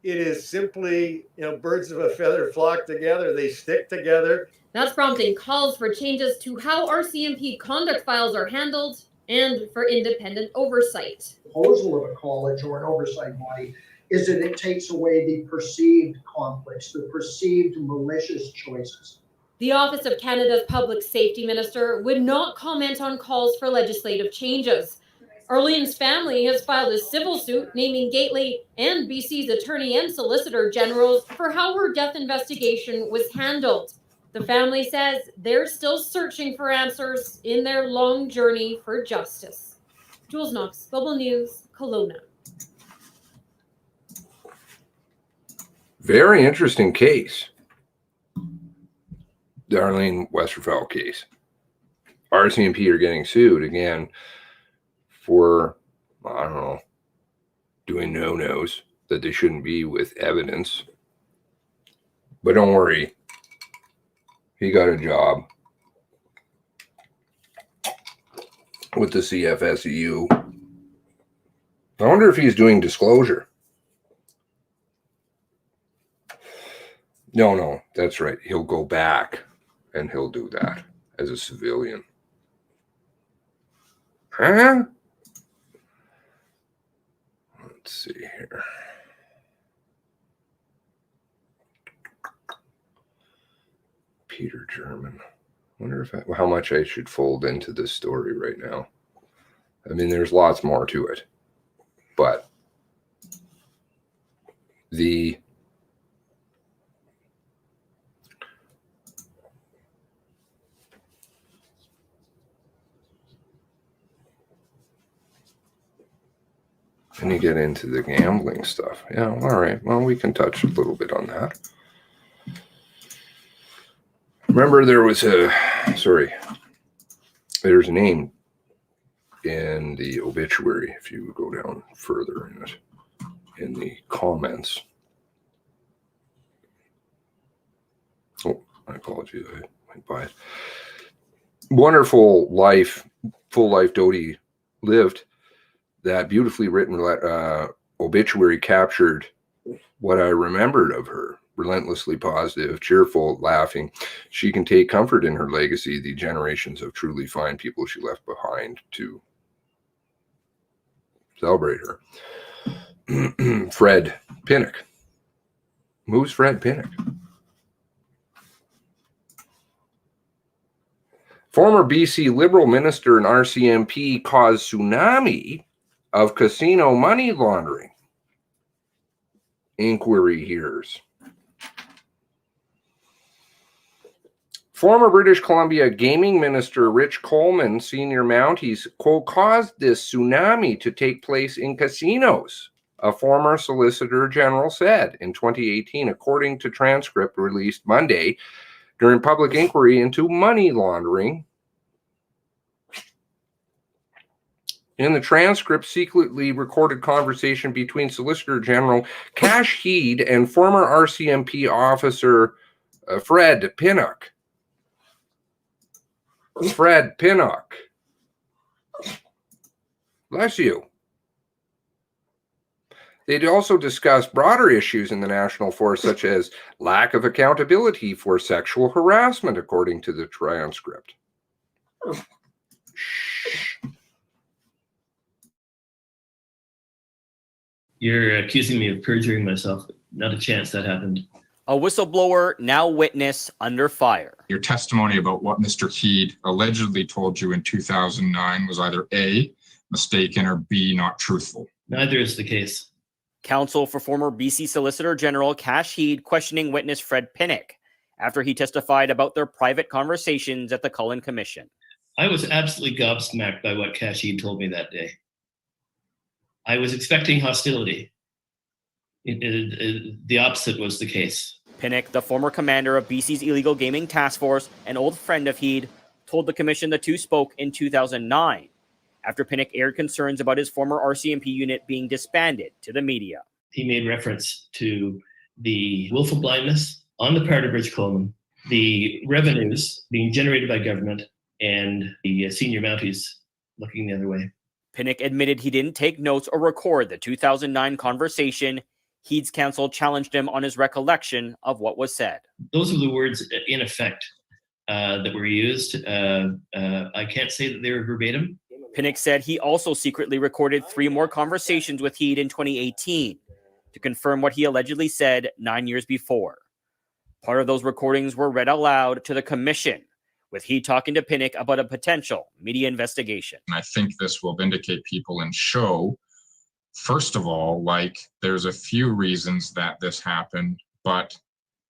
It is simply, birds of a feather flock together. They stick together. That's prompting calls for changes to how RCMP conduct files are handled and for independent oversight. The proposal of a college or an oversight body is that it takes away the perceived conflicts, the perceived malicious choices. The Office of Canada's Public Safety Minister would not comment on calls for legislative changes. Arlene's family has filed a civil suit naming Gately and BC's Attorney and Solicitor Generals for how her death investigation was handled. The family says they're still searching for answers in their long journey for justice. Jules Knox, Global News, Kelowna. Very interesting case. The Arlene Westervelt case. RCMP are getting sued again for, I don't know, doing no-nos that they shouldn't be with evidence. But don't worry. He got a job with the CFSEU. I wonder if he's doing disclosure. No, that's right. He'll go back and he'll do that as a civilian. Huh? Let's see here. Peter German. Wonder if how much I should fold into this story right now. I mean, there's lots more to it, but the and you get into the gambling stuff. Yeah, all right. Well, we can touch a little bit on that. Remember, there's a name in the obituary, if you go down further in it, in the comments. Oh, my apologies, I went by it. Wonderful life, full life Dodie lived. That beautifully written obituary captured what I remembered of her. Relentlessly positive, cheerful, laughing. She can take comfort in her legacy, the generations of truly fine people she left behind to celebrate her. Fred Pinnock. Who's Fred Pinnock? Former BC Liberal minister and RCMP caused tsunami of casino money laundering. Inquiry hears. Former British Columbia gaming minister Rich Coleman, senior Mounties, quote, caused this tsunami to take place in casinos, a former Solicitor General said in 2018, according to transcript released Monday during public inquiry into money laundering. In the transcript, secretly recorded conversation between Solicitor General Kage and former RCMP officer Fred Pinnock. Fred Pinnock. Bless you. They'd also discussed broader issues in the national force, such as lack of accountability for sexual harassment, according to the transcript. You're accusing me of perjuring myself. Not a chance that happened. A whistleblower, now witness, under fire. Your testimony about what Mr. Heed allegedly told you in 2009 was either A, mistaken, or B, not truthful. Neither is the case. Counsel for former BC Solicitor General Kage Heed questioning witness Fred Pinnock after he testified about their private conversations at the Cullen Commission. I was absolutely gobsmacked by what Kage Heed told me that day. I was expecting hostility. The opposite was the case. Pinnock, the former commander of BC's illegal gaming task force, an old friend of Heed, told the commission the two spoke in 2009 after Pinnock aired concerns about his former RCMP unit being disbanded to the media. He made reference to the willful blindness on the part of Rich Coleman, the revenues being generated by government, and the senior Mounties looking the other way. Pinnock admitted he didn't take notes or record the 2009 conversation. Heed's counsel challenged him on his recollection of what was said. Those are the words in effect that were used. I can't say that they were verbatim. Pinnock said he also secretly recorded 3 more conversations with Heed in 2018 to confirm what he allegedly said 9 years before. Part of those recordings were read aloud to the commission, with Heed talking to Pinnock about a potential media investigation. And I think this will vindicate people and show, first of all, like there's a few reasons that this happened, but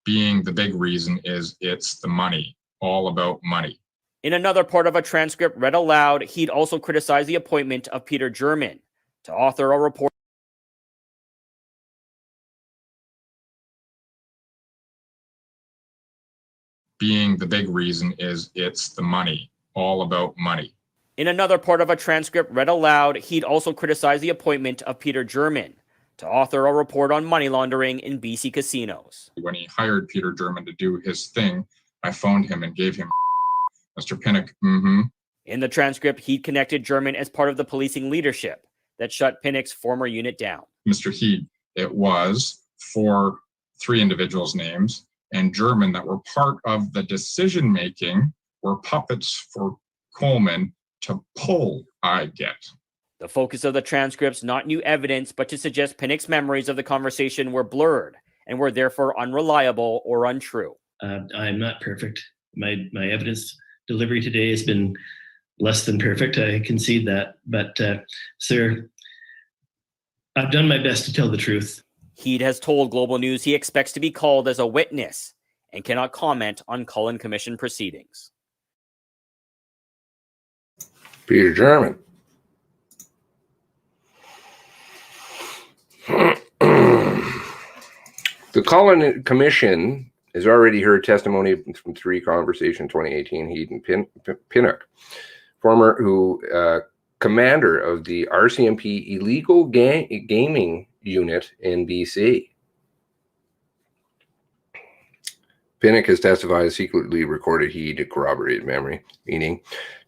being the big reason is it's the money, all about money. In another part of a transcript read aloud, Heed also criticized the appointment of Peter German to author a report. Being the big reason is it's the money, all about money. In another part of a transcript read aloud, Heed also criticized the appointment of Peter German to author a report on money laundering in BC casinos. When he hired Peter German to do his thing, I phoned him and gave him Mr. Pinnock. In the transcript, Heed connected German as part of the policing leadership that shut Pinnock's former unit down. Mr. Heed, it was for 3 individuals' names, and German that were part of the decision-making were puppets for Coleman to pull, I get. The focus of the transcripts, not new evidence, but to suggest Pinnock's memories of the conversation were blurred and were therefore unreliable or untrue. I'm not perfect. My evidence delivery today has been less than perfect. I concede that. But, sir, I've done my best to tell the truth. Heed has told Global News he expects to be called as a witness and cannot comment on Cullen Commission proceedings. Peter German. The Cullen Commission has already heard testimony from 3 conversations, 2018, Heed and Pinnock, commander of the RCMP illegal gaming unit in BC. Pinnock has testified secretly recorded Heed to corroborated memory, meaning,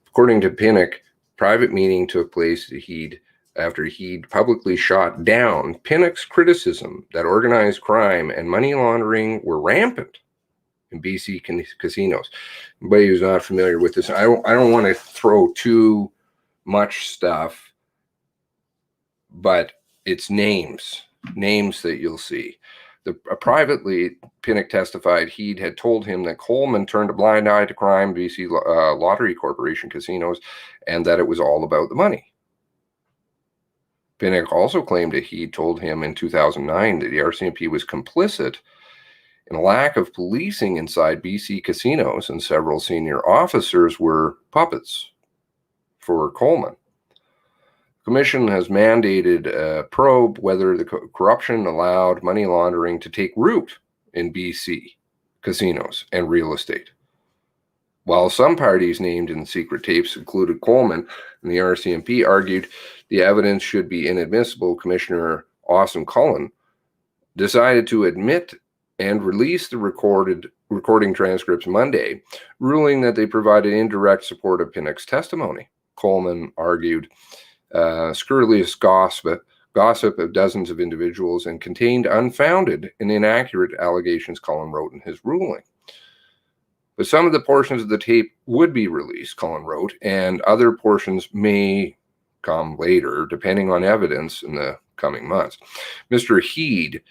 according to Pinnock, private meeting took place to Heed after Heed publicly shot down Pinnock's criticism that organized crime and money laundering were rampant in BC casinos. Anybody who's not familiar with this, I don't want to throw too much stuff, but it's names that you'll see. Privately, Pinnock testified Heed had told him that Coleman turned a blind eye to crime, BC Lottery Corporation casinos, and that it was all about the money. Pinnock also claimed that Heed told him in 2009 that the RCMP was complicit in a lack of policing inside BC casinos, and several senior officers were puppets for Coleman. The Commission has mandated a probe whether the corruption allowed money laundering to take root in BC casinos and real estate. While some parties named in the secret tapes included Coleman, and the RCMP argued the evidence should be inadmissible, Commissioner Austin Cullen decided to admit and release the recording transcripts Monday, ruling that they provided indirect support of Pinnock's testimony. Coleman argued scurrilous gossip of dozens of individuals and contained unfounded and inaccurate allegations, Cullen wrote in his ruling. But some of the portions of the tape would be released, Cullen wrote, and other portions may come later, depending on evidence in the coming months. Mr. Heed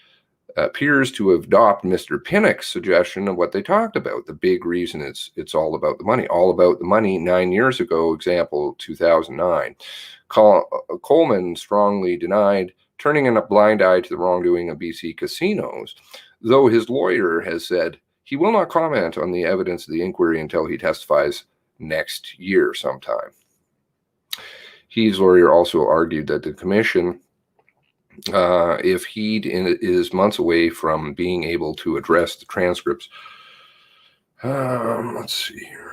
appears to have adopted Mr. Pinnock's suggestion of what they talked about. The big reason it's all about the money. All about the money 9 years ago, example 2009. Coleman strongly denied turning a blind eye to the wrongdoing of BC casinos, though his lawyer has said he will not comment on the evidence of the inquiry until he testifies next year sometime. Heed's lawyer also argued that the commission, if Heed is months away from being able to address the transcripts, let's see here.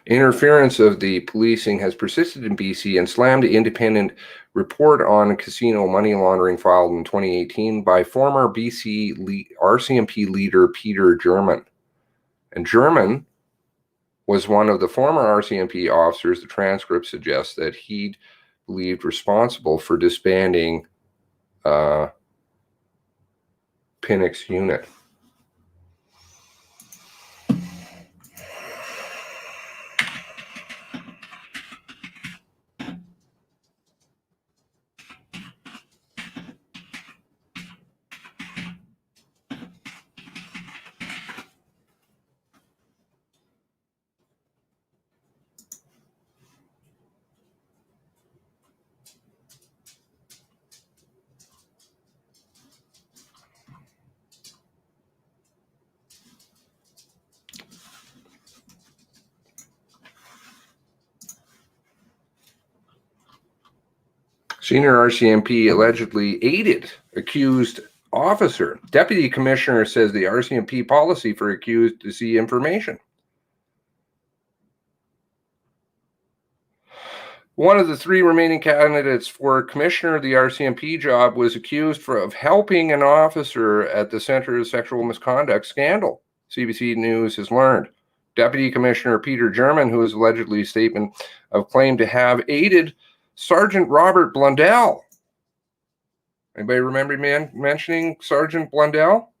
Interference of the policing has persisted in BC and slammed the independent report on casino money laundering filed in 2018 by former BC RCMP leader Peter German. And German was one of the former RCMP officers the transcript suggests that he'd believed responsible for disbanding Pinnock's unit. Senior RCMP allegedly aided accused officer. Deputy Commissioner says the RCMP policy for accused to see information. One of the 3 remaining candidates for commissioner of the RCMP job was accused of helping an officer at the center of sexual misconduct scandal, CBC News has learned. Deputy Commissioner Peter German, who is allegedly a statement of claim to have aided Sergeant Robert Blundell. Anybody remember mentioning Sergeant Blundell?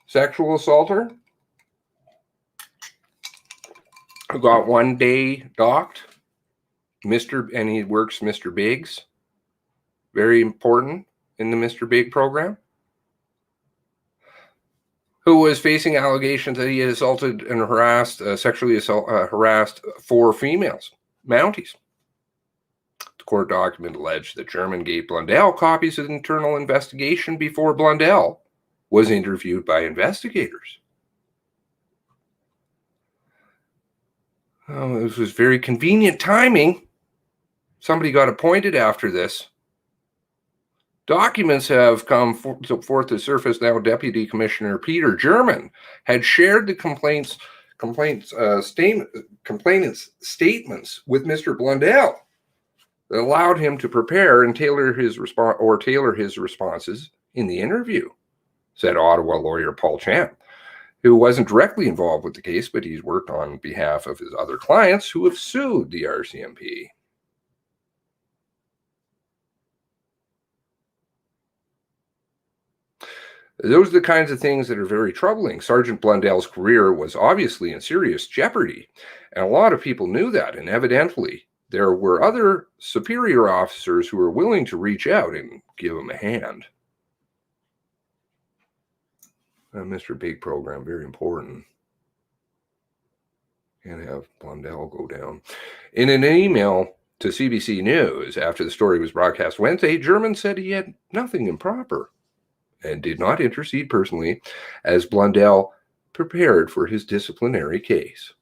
Sexual assaulter who got 1 day docked. And he works Mr. Biggs. Very important in the Mr. Big program. Who was facing allegations that he had assaulted and harassed, harassed 4 females, Mounties. The court document alleged that German gave Blundell copies of the internal investigation before Blundell was interviewed by investigators. Oh, this was very convenient timing. Somebody got appointed after this. Documents have come forth to surface now. Deputy Commissioner Peter German had shared the complainants' statements with Mr. Blundell that allowed him to prepare and tailor his responses in the interview, said Ottawa lawyer Paul Champ, who wasn't directly involved with the case, but he's worked on behalf of his other clients who have sued the RCMP. Those are the kinds of things that are very troubling. Sergeant Blundell's career was obviously in serious jeopardy, and a lot of people knew that, and evidently there were other superior officers who were willing to reach out and give him a hand. Mr. Big program, very important. Can't have Blundell go down. In an email to CBC News after the story was broadcast Wednesday, German said he had nothing improper and did not intercede personally as Blundell prepared for his disciplinary case.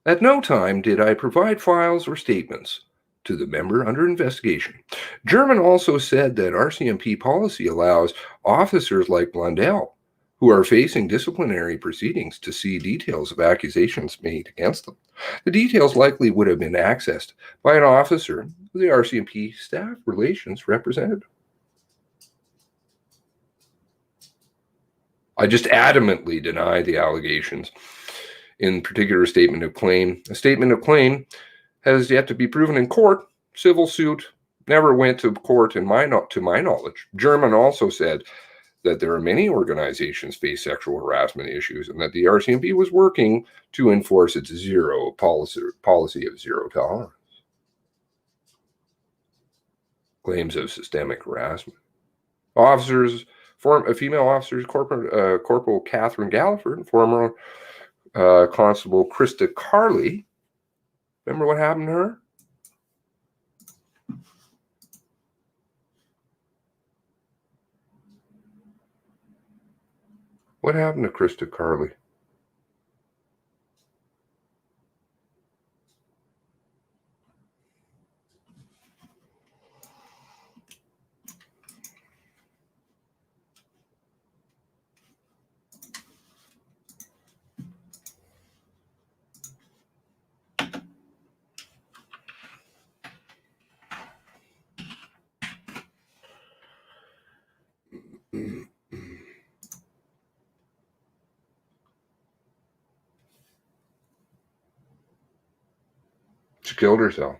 At no time did I provide files or statements to the member under investigation. German also said that RCMP policy allows officers like Blundell, who are facing disciplinary proceedings, to see details of accusations made against them. The details likely would have been accessed by an officer of the RCMP staff relations representative. I just adamantly deny the allegations in particular statement of claim. A statement of claim has yet to be proven in court. Civil suit never went to court to my knowledge. German also said that there are many organizations face sexual harassment issues and that the RCMP was working to enforce its policy of zero tolerance. Claims of systemic harassment. Female officers, Corporal Catherine Galliford and former Constable Krista Carley. Remember what happened to her? What happened to Krista Carley? She killed herself.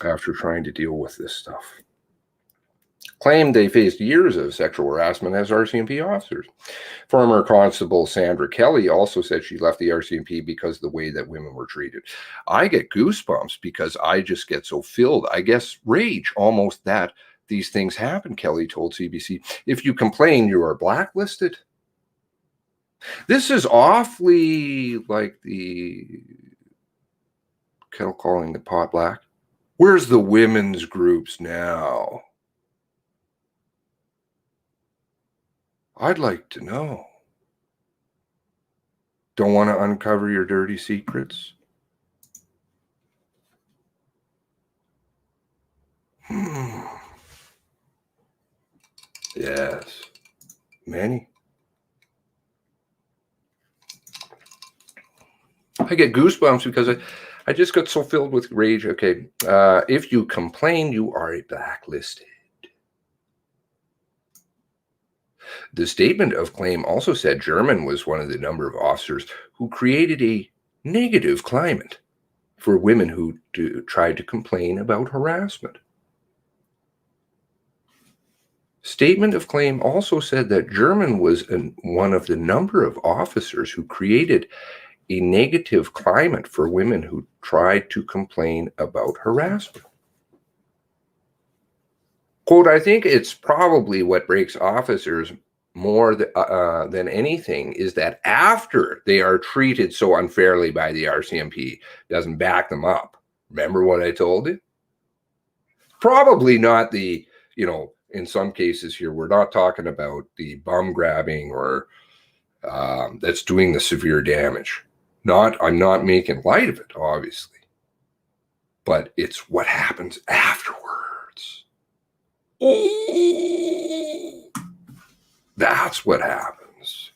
After trying to deal with this stuff. Claimed they faced years of sexual harassment as RCMP officers. Former Constable Sandra Kelly also said she left the RCMP because of the way that women were treated. I get goosebumps because I just get so filled. I guess rage almost that these things happen, Kelly told CBC. If you complain, you are blacklisted. This is awfully like the kettle calling the pot black. Where's the women's groups now? I'd like to know. Don't want to uncover your dirty secrets? Yes, many. I get goosebumps because I just got so filled with rage. Okay, if you complain, you are blacklisted. The statement of claim also said German was one of the number of officers who created a negative climate for women who tried to complain about harassment. Statement of claim also said that German was one of the number of officers who created a negative climate for women who tried to complain about harassment. Quote, I think it's probably what breaks officers more than anything is that after they are treated so unfairly by the RCMP, doesn't back them up. Remember what I told you? Probably not the, in some cases here, we're not talking about the bum grabbing or that's doing the severe damage. I'm not making light of it, obviously, but it's what happens afterwards. That's what happens.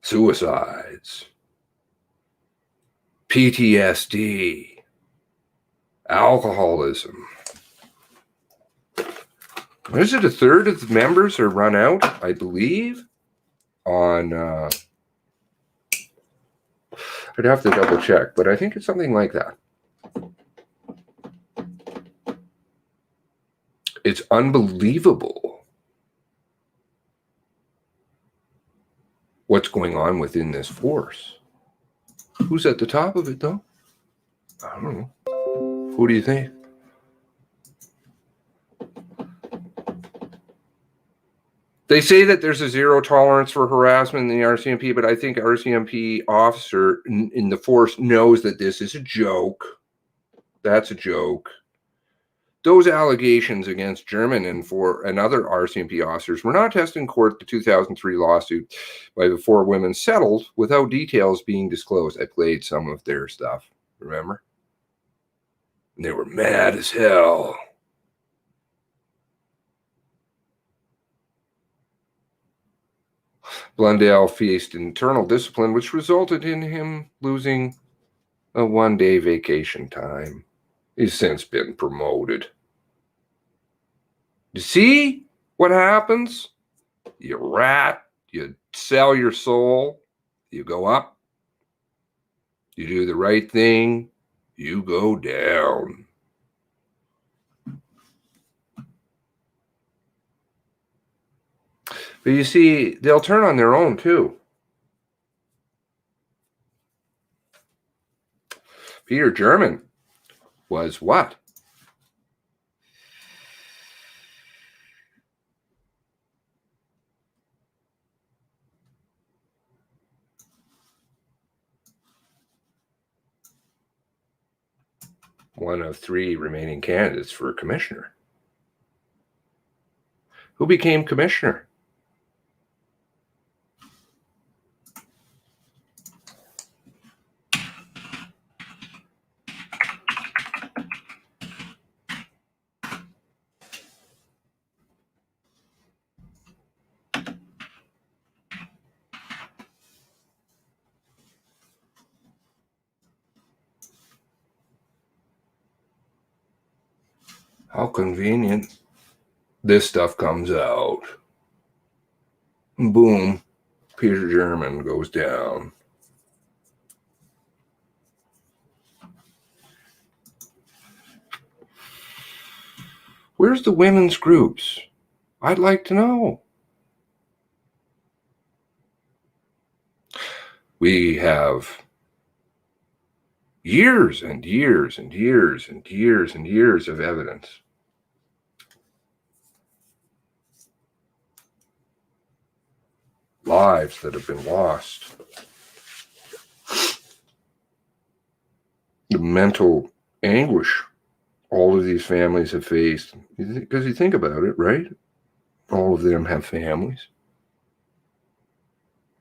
Suicides, PTSD, alcoholism. Is it a third of the members are run out, I believe, on, I'd have to double check, but I think it's something like that. It's unbelievable what's going on within this force. Who's at the top of it, though? I don't know. Who do you think? They say that there's a zero tolerance for harassment in the RCMP, but I think RCMP officer in the force knows that this is a joke. That's a joke. Those allegations against German and other RCMP officers were not tested in court. The 2003 lawsuit by the 4 women settled without details being disclosed. I played some of their stuff, remember? And they were mad as hell. Blundell faced internal discipline, which resulted in him losing a 1-day vacation time. He's since been promoted. You see what happens? You rat, you sell your soul, you go up, you do the right thing, you go down. But you see, they'll turn on their own too. Peter German was what? One of 3 remaining candidates for commissioner. Who became commissioner? How convenient. This stuff comes out. Boom. Peter German goes down. Where's the women's groups? I'd like to know. We have years and years and years and years and years of evidence. Lives that have been lost. The mental anguish all of these families have faced. Because you think about it, right? All of them have families.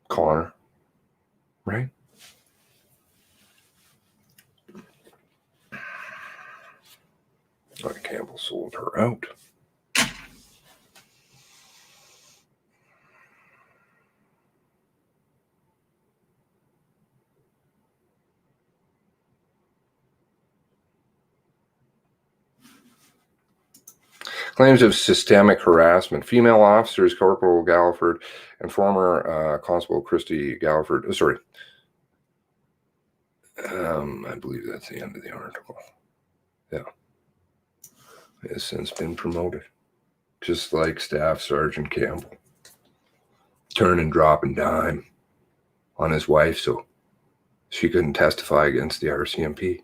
Connor, right? Campbell sold her out. Claims of systemic harassment. Female officers, Corporal Galliford and former Constable Christy Galliford. I believe that's the end of the article. Yeah. Has since been promoted. Just like Staff Sergeant Campbell. Turn and drop and dime on his wife so she couldn't testify against the RCMP.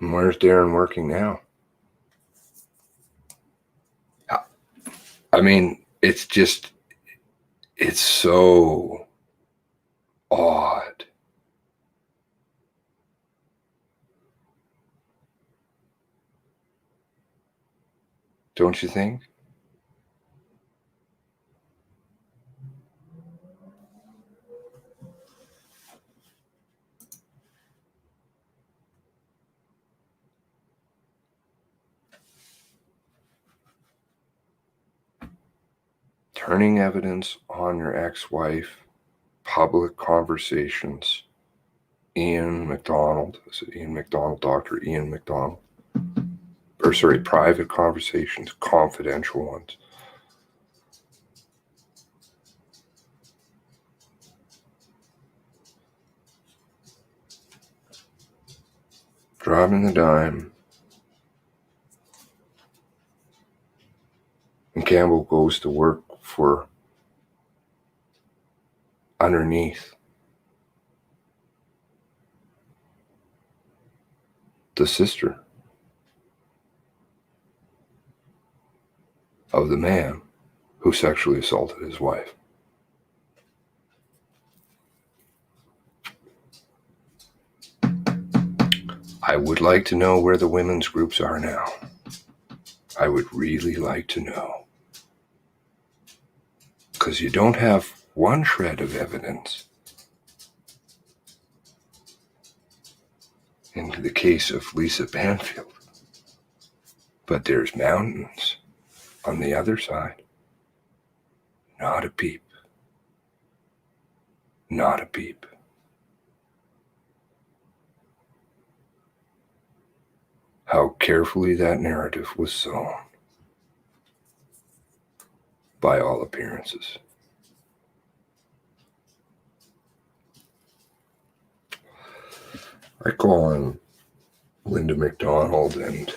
And where's Darren working now? I mean, it's so odd. Don't you think? Turning evidence on your ex-wife, public conversations, Ian McDonald, is it Ian McDonald, Dr. Ian McDonald? Private conversations, confidential ones. Dropping the dime. And Campbell goes to work for underneath the sister of the man who sexually assaulted his wife. I would like to know where the women's groups are now. I would really like to know. Because you don't have one shred of evidence in the case of Lisa Banfield. But there's mountains on the other side. Not a peep. Not a peep. How carefully that narrative was sown, by all appearances. I call on Linda McDonald and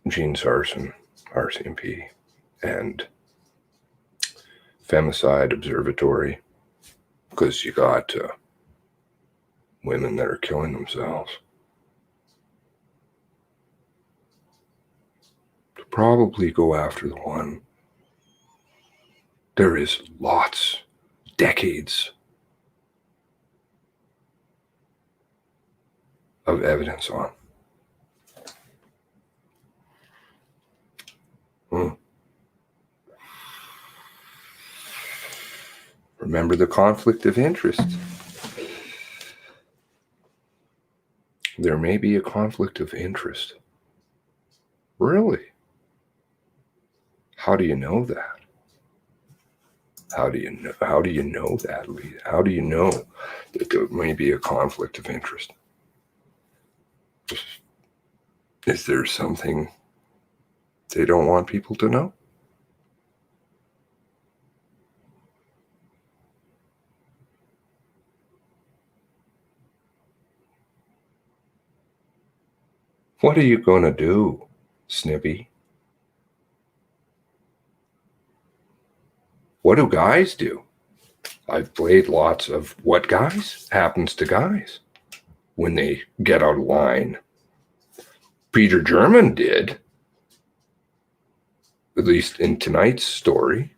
Jean Sarson, RCMP, and Femicide Observatory, because you got women that are killing themselves. To probably go after the one there is lots, decades of evidence on. Remember the conflict of interest. There may be a conflict of interest. Really? How do you know that? How do you know that, Lee? How do you know that there may be a conflict of interest? Is there something they don't want people to know? What are you going to do, Snippy? What do guys do? I've played lots of what guys happens to guys when they get out of line. Peter German did, at least in tonight's story.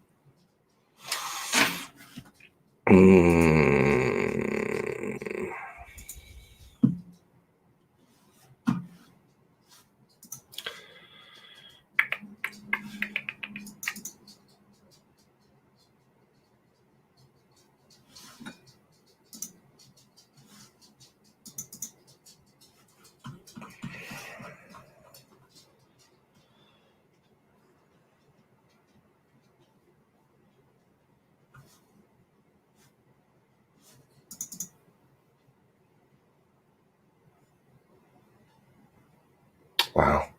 Wow.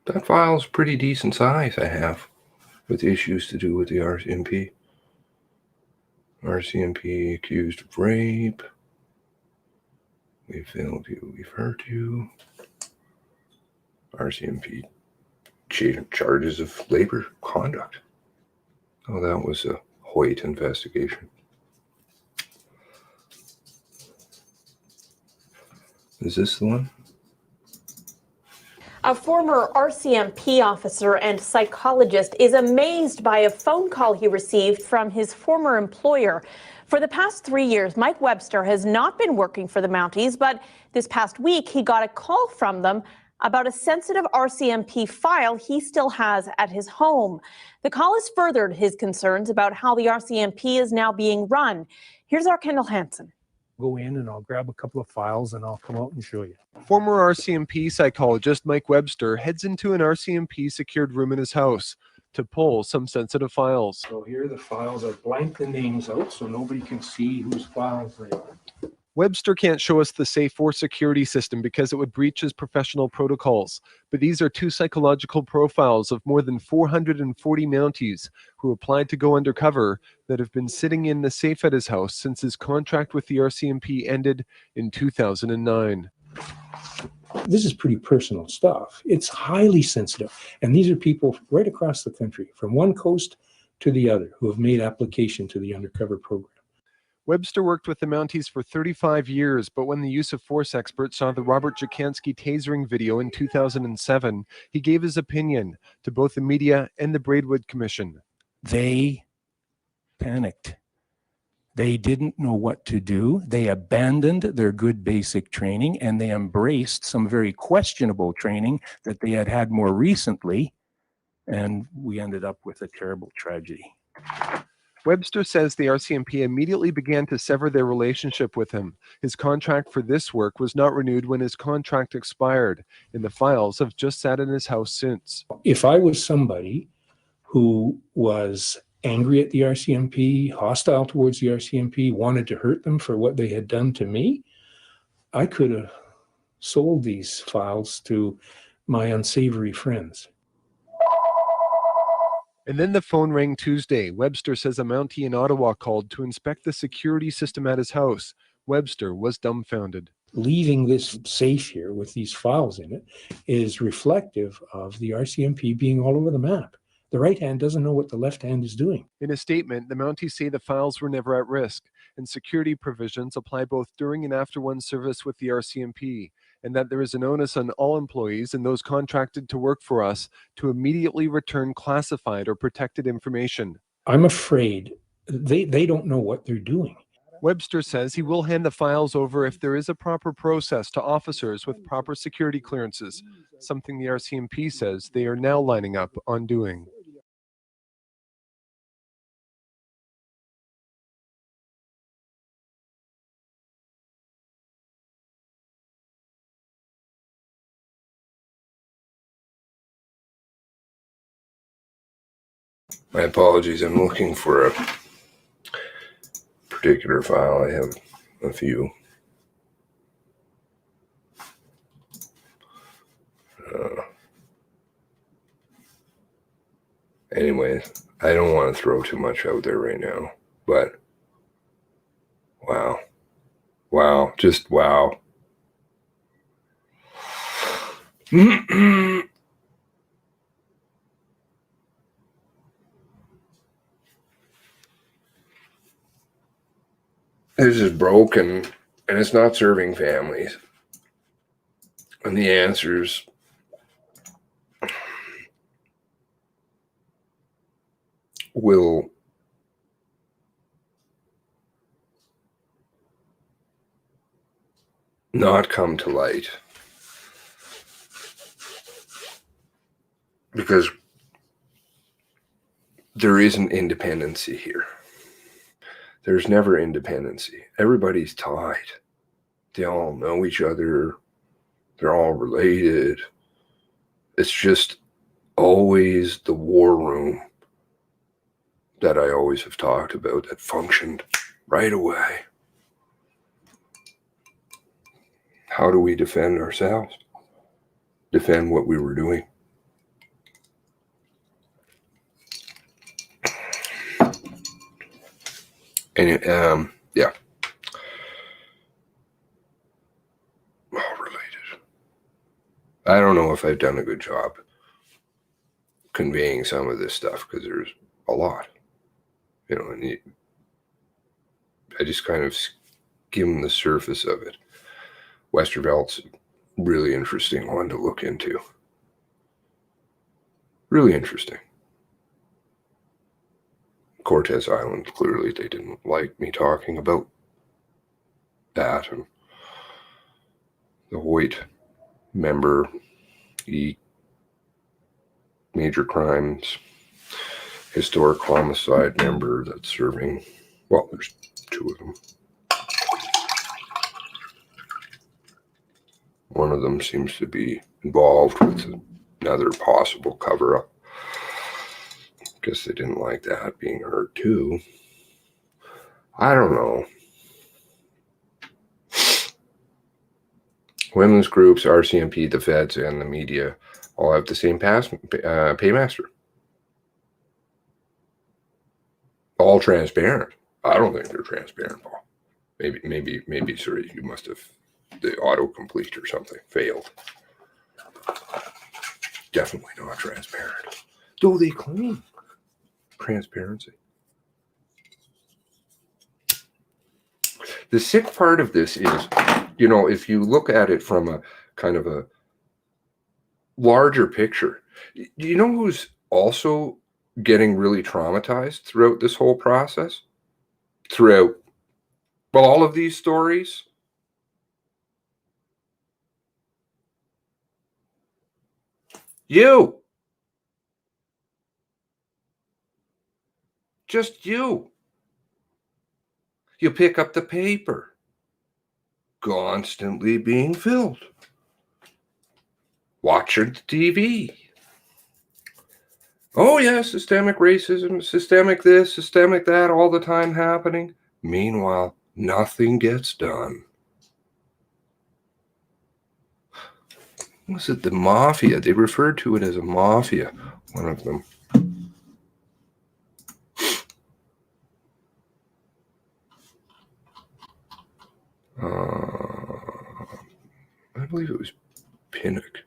That file's pretty decent size I have with issues to do with the RCMP. RCMP accused of rape. We failed you, we've hurt you. RCMP charges of labor conduct. Oh, that was a Hoyt investigation. Is this the one? A former RCMP officer and psychologist is amazed by a phone call he received from his former employer. For the past 3 years, Mike Webster has not been working for the Mounties, but this past week he got a call from them about a sensitive RCMP file he still has at his home. The call has furthered his concerns about how the RCMP is now being run. Here's our Kendall Hansen. Go in and I'll grab a couple of files and I'll come out and show you. Former RCMP psychologist Mike Webster heads into an RCMP secured room in his house to pull some sensitive files. So here the files are blank the names out so nobody can see whose files they are. Webster can't show us the safe or security system because it would breach his professional protocols. But these are two psychological profiles of more than 440 Mounties who applied to go undercover that have been sitting in the safe at his house since his contract with the RCMP ended in 2009. This is pretty personal stuff. It's highly sensitive. And these are people right across the country, from one coast to the other, who have made application to the undercover program. Webster worked with the Mounties for 35 years, but when the use of force expert saw the Robert Jacansky tasering video in 2007, he gave his opinion to both the media and the Braidwood Commission. They panicked. They didn't know what to do. They abandoned their good basic training and they embraced some very questionable training that they had had more recently. And we ended up with a terrible tragedy. Webster says the RCMP immediately began to sever their relationship with him. His contract for this work was not renewed when his contract expired, and the files have just sat in his house since. If I was somebody who was angry at the RCMP, hostile towards the RCMP, wanted to hurt them for what they had done to me, I could have sold these files to my unsavory friends. And then the phone rang Tuesday. Webster says a Mountie in Ottawa called to inspect the security system at his house. Webster was dumbfounded. Leaving this safe here with these files in it is reflective of the RCMP being all over the map. The right hand doesn't know what the left hand is doing. In a statement, the Mounties say the files were never at risk, and security provisions apply both during and after one's service with the RCMP, and that there is an onus on all employees and those contracted to work for us to immediately return classified or protected information. I'm afraid they don't know what they're doing. Webster says he will hand the files over if there is a proper process to officers with proper security clearances, something the RCMP says they are now lining up on doing. My apologies. I'm looking for a particular file. I have a few. Anyways, I don't want to throw too much out there right now, but wow. Wow. Just wow. This is broken and it's not serving families. And the answers will not come to light because there isn't independency here. There's never independency. Everybody's tied. They all know each other. They're all related. It's just always the war room that I always have talked about that functioned right away. How do we defend ourselves? Defend what we were doing. And yeah. All related. I don't know if I've done a good job conveying some of this stuff because there's a lot. You know, and I just kind of skim the surface of it. Westervelt's a really interesting one to look into. Really interesting. Cortez Island, clearly they didn't like me talking about that. And the Hoyt member, the major crimes, historic homicide member that's serving, well, there's two of them. One of them seems to be involved with another possible cover-up. Guess they didn't like that being heard too. I don't know. Women's groups, RCMP, the feds, and the media all have the same paymaster. All transparent. I don't think they're transparent, Paul. Maybe, sorry, you must have, the autocomplete or something failed. Definitely not transparent. Though they claim transparency. The sick part of this is, you know, if you look at it from a kind of a larger picture, do you know who's also getting really traumatized throughout this whole process? Throughout, well, all of these stories? You. Just you. You pick up the paper. Constantly being filled. Watching TV. Oh yeah, systemic racism, systemic this, systemic that, all the time happening. Meanwhile, nothing gets done. Was it the mafia? They referred to it as a mafia, one of them. I believe it was Pinnock.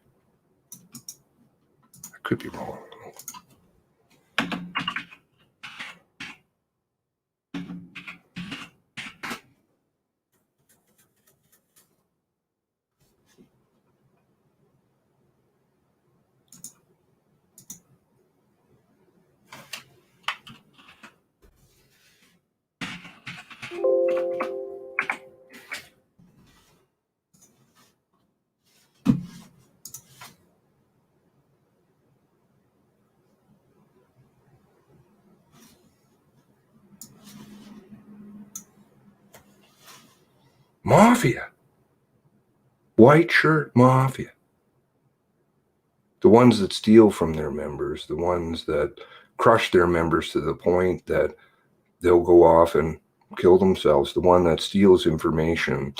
I could be wrong. Mafia. White shirt mafia. The ones that steal from their members, the ones that crush their members to the point that they'll go off and kill themselves. The one that steals information,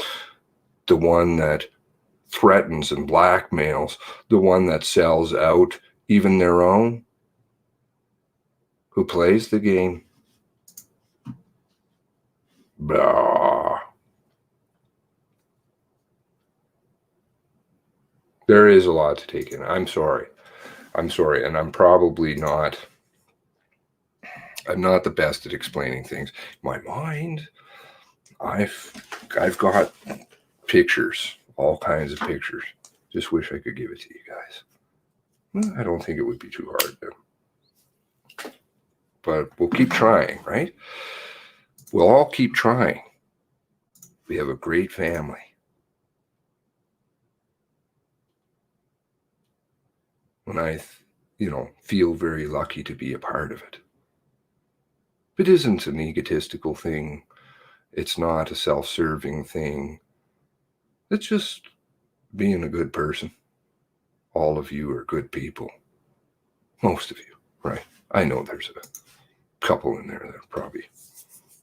the one that threatens and blackmails, the one that sells out even their own, who plays the game. Blah. There is a lot to take in. I'm sorry. And I'm probably not the best at explaining things. My mind, I've got pictures, all kinds of pictures. Just wish I could give it to you guys. Well, I don't think it would be too hard then. But we'll keep trying, right? We'll all keep trying. We have a great family. And I, feel very lucky to be a part of it. It isn't an egotistical thing. It's not a self-serving thing. It's just being a good person. All of you are good people. Most of you, right? I know there's a couple in there that are probably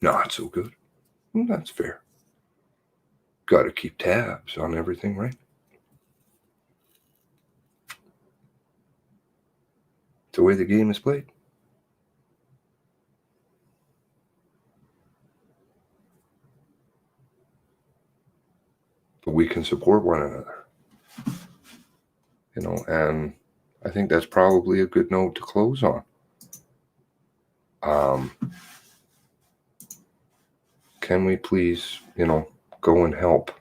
not so good. Well, that's fair. Got to keep tabs on everything, right? It's the way the game is played. But we can support one another. And I think that's probably a good note to close on. Can we please, go and help?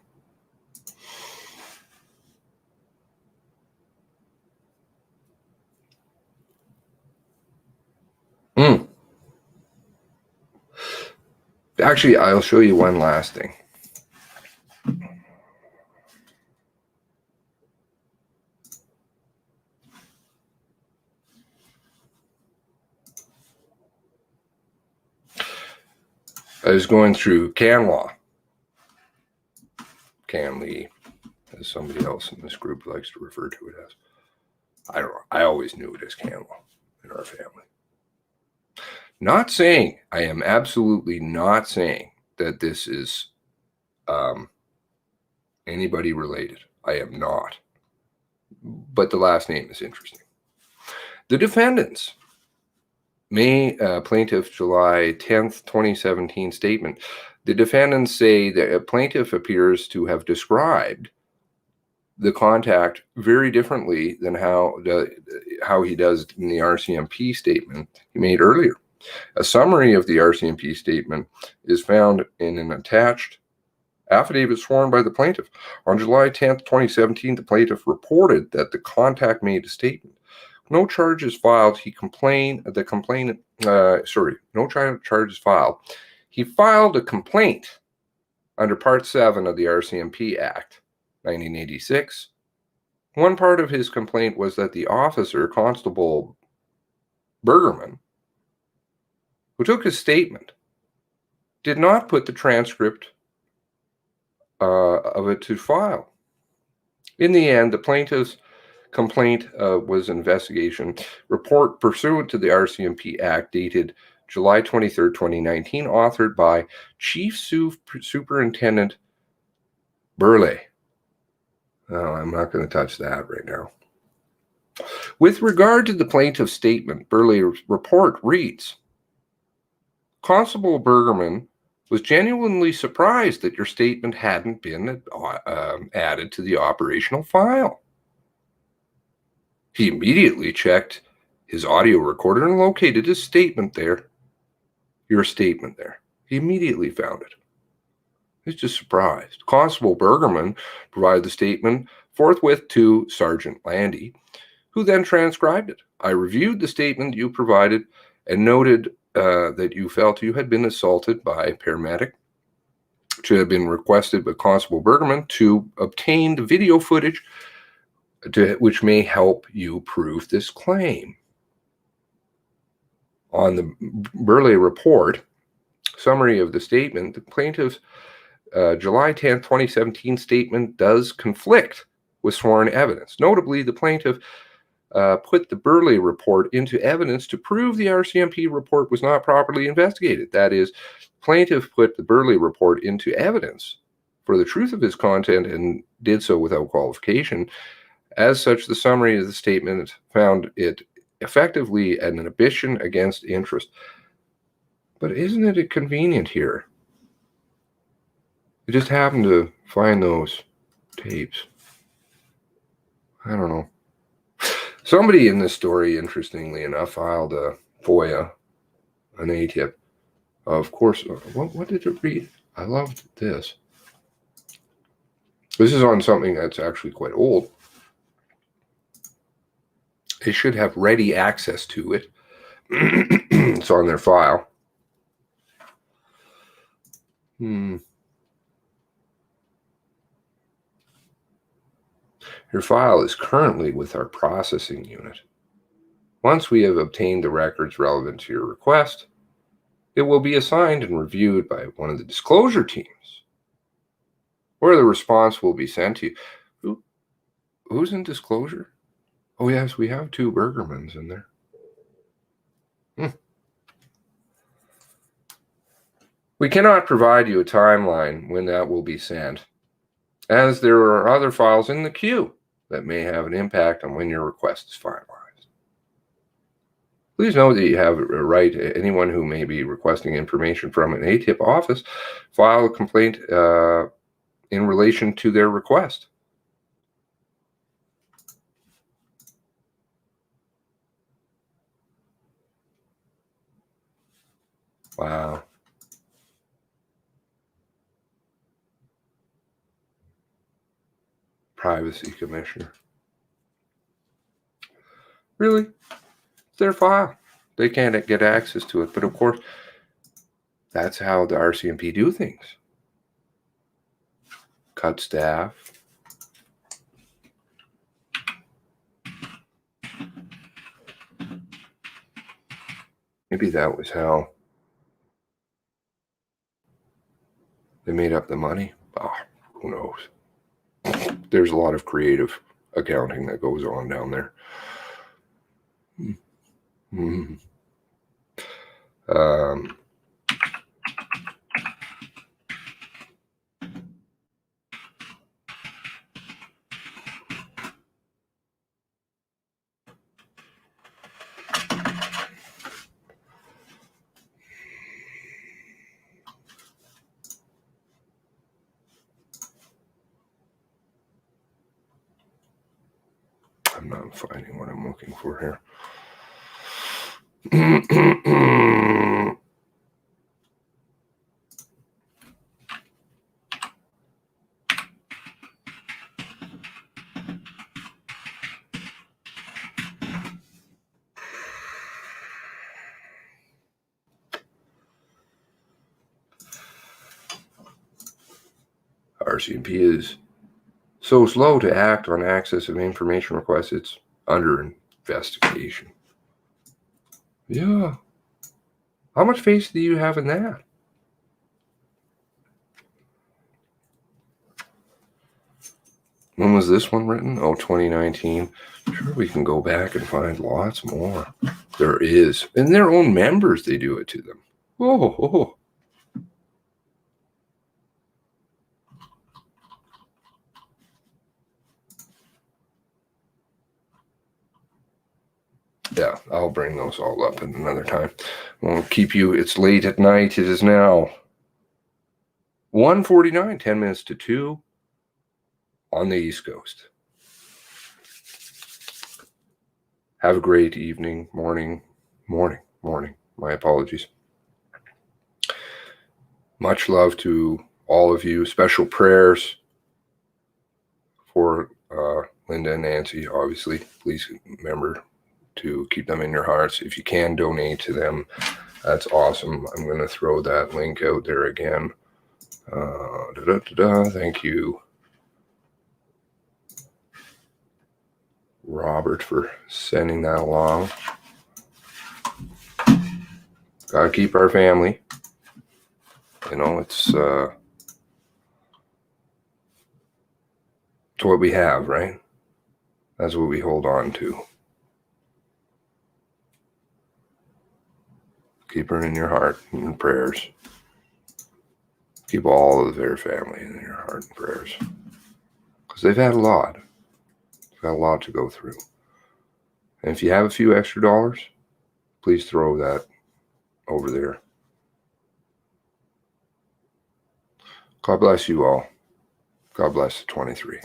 Actually, I'll show you one last thing. I was going through CanLaw. CanLee, as somebody else in this group likes to refer to it as. I don't know. I always knew it as CanLaw in our family. Not saying, I am absolutely not saying that this is anybody related. I am not. But the last name is interesting. The defendants, plaintiff July 10th, 2017 statement. The defendants say that a plaintiff appears to have described the contact very differently than how he does in the RCMP statement he made earlier. A summary of the RCMP statement is found in an attached affidavit sworn by the plaintiff. On July 10th, 2017, the plaintiff reported that the contact made a statement. No charges filed. No charges filed. He filed a complaint under Part 7 of the RCMP Act, 1986. One part of his complaint was that the officer, Constable Bergerman, who took his statement, did not put the transcript of it to file. In the end, the plaintiff's complaint was investigation report pursuant to the RCMP Act dated July 23rd, 2019, authored by Chief Superintendent Burley. Oh, I'm not going to touch that right now. With regard to the plaintiff's statement, Burley's report reads, Constable Bergerman was genuinely surprised that your statement hadn't been added to the operational file. He immediately checked his audio recorder and located his statement there. Your statement there. He immediately found it. He's just surprised. Constable Bergerman provided the statement forthwith to Sergeant Landy, who then transcribed it. I reviewed the statement you provided and noted that you felt you had been assaulted by a paramedic, which had been requested by Constable Bergerman to obtain the video footage which may help you prove this claim. On the Burley report, summary of the statement, the plaintiff's July 10th, 2017 statement does conflict with sworn evidence. Notably, the plaintiff put the Burley report into evidence to prove the RCMP report was not properly investigated. That is, plaintiff put the Burley report into evidence for the truth of its content and did so without qualification. As such, the summary of the statement found it effectively an inhibition against interest. But isn't it convenient here? I just happened to find those tapes. I don't know. Somebody in this story, interestingly enough, filed a FOIA, an ATIP. Of course, what did it read? I loved this. This is on something that's actually quite old. They should have ready access to it. It's on their file. Your file is currently with our processing unit. Once we have obtained the records relevant to your request, it will be assigned and reviewed by one of the disclosure teams, where the response will be sent to you. Who's in disclosure? Oh, yes, we have 2 Bergermans in there. We cannot provide you a timeline when that will be sent, as there are other files in the queue that may have an impact on when your request is finalized. Please note that you have a right, anyone who may be requesting information from an ATIP office, file a complaint in relation to their request. Wow. Privacy Commissioner. Really? It's their file. They can't get access to it. But of course, that's how the RCMP do things. Cut staff. Maybe that was how they made up the money. Who knows? There's a lot of creative accounting that goes on down there. I'm not finding what I'm looking for here. RCMP is so slow to act on access of information requests, it's under investigation. Yeah. How much faith do you have in that? When was this one written? Oh, 2019. Sure, we can go back and find lots more. There is. And their own members, they do it to them. Oh. Yeah, I'll bring those all up at another time. Won't keep you. It's late at night. It is now 1:49, 10 minutes to 2 on the East Coast. Have a great evening, morning. My apologies. Much love to all of you. Special prayers for Linda and Nancy, obviously. Please remember to keep them in your hearts. If you can donate to them, that's awesome. I'm going to throw that link out there again. Thank you, Robert, for sending that along. Gotta keep our family. You know, it's what we have, right? That's what we hold on to. Keep her in your heart and prayers. Keep all of their family in your heart and prayers. Because they've had a lot. They've got a lot to go through. And if you have a few extra dollars, please throw that over there. God bless you all. God bless the 23.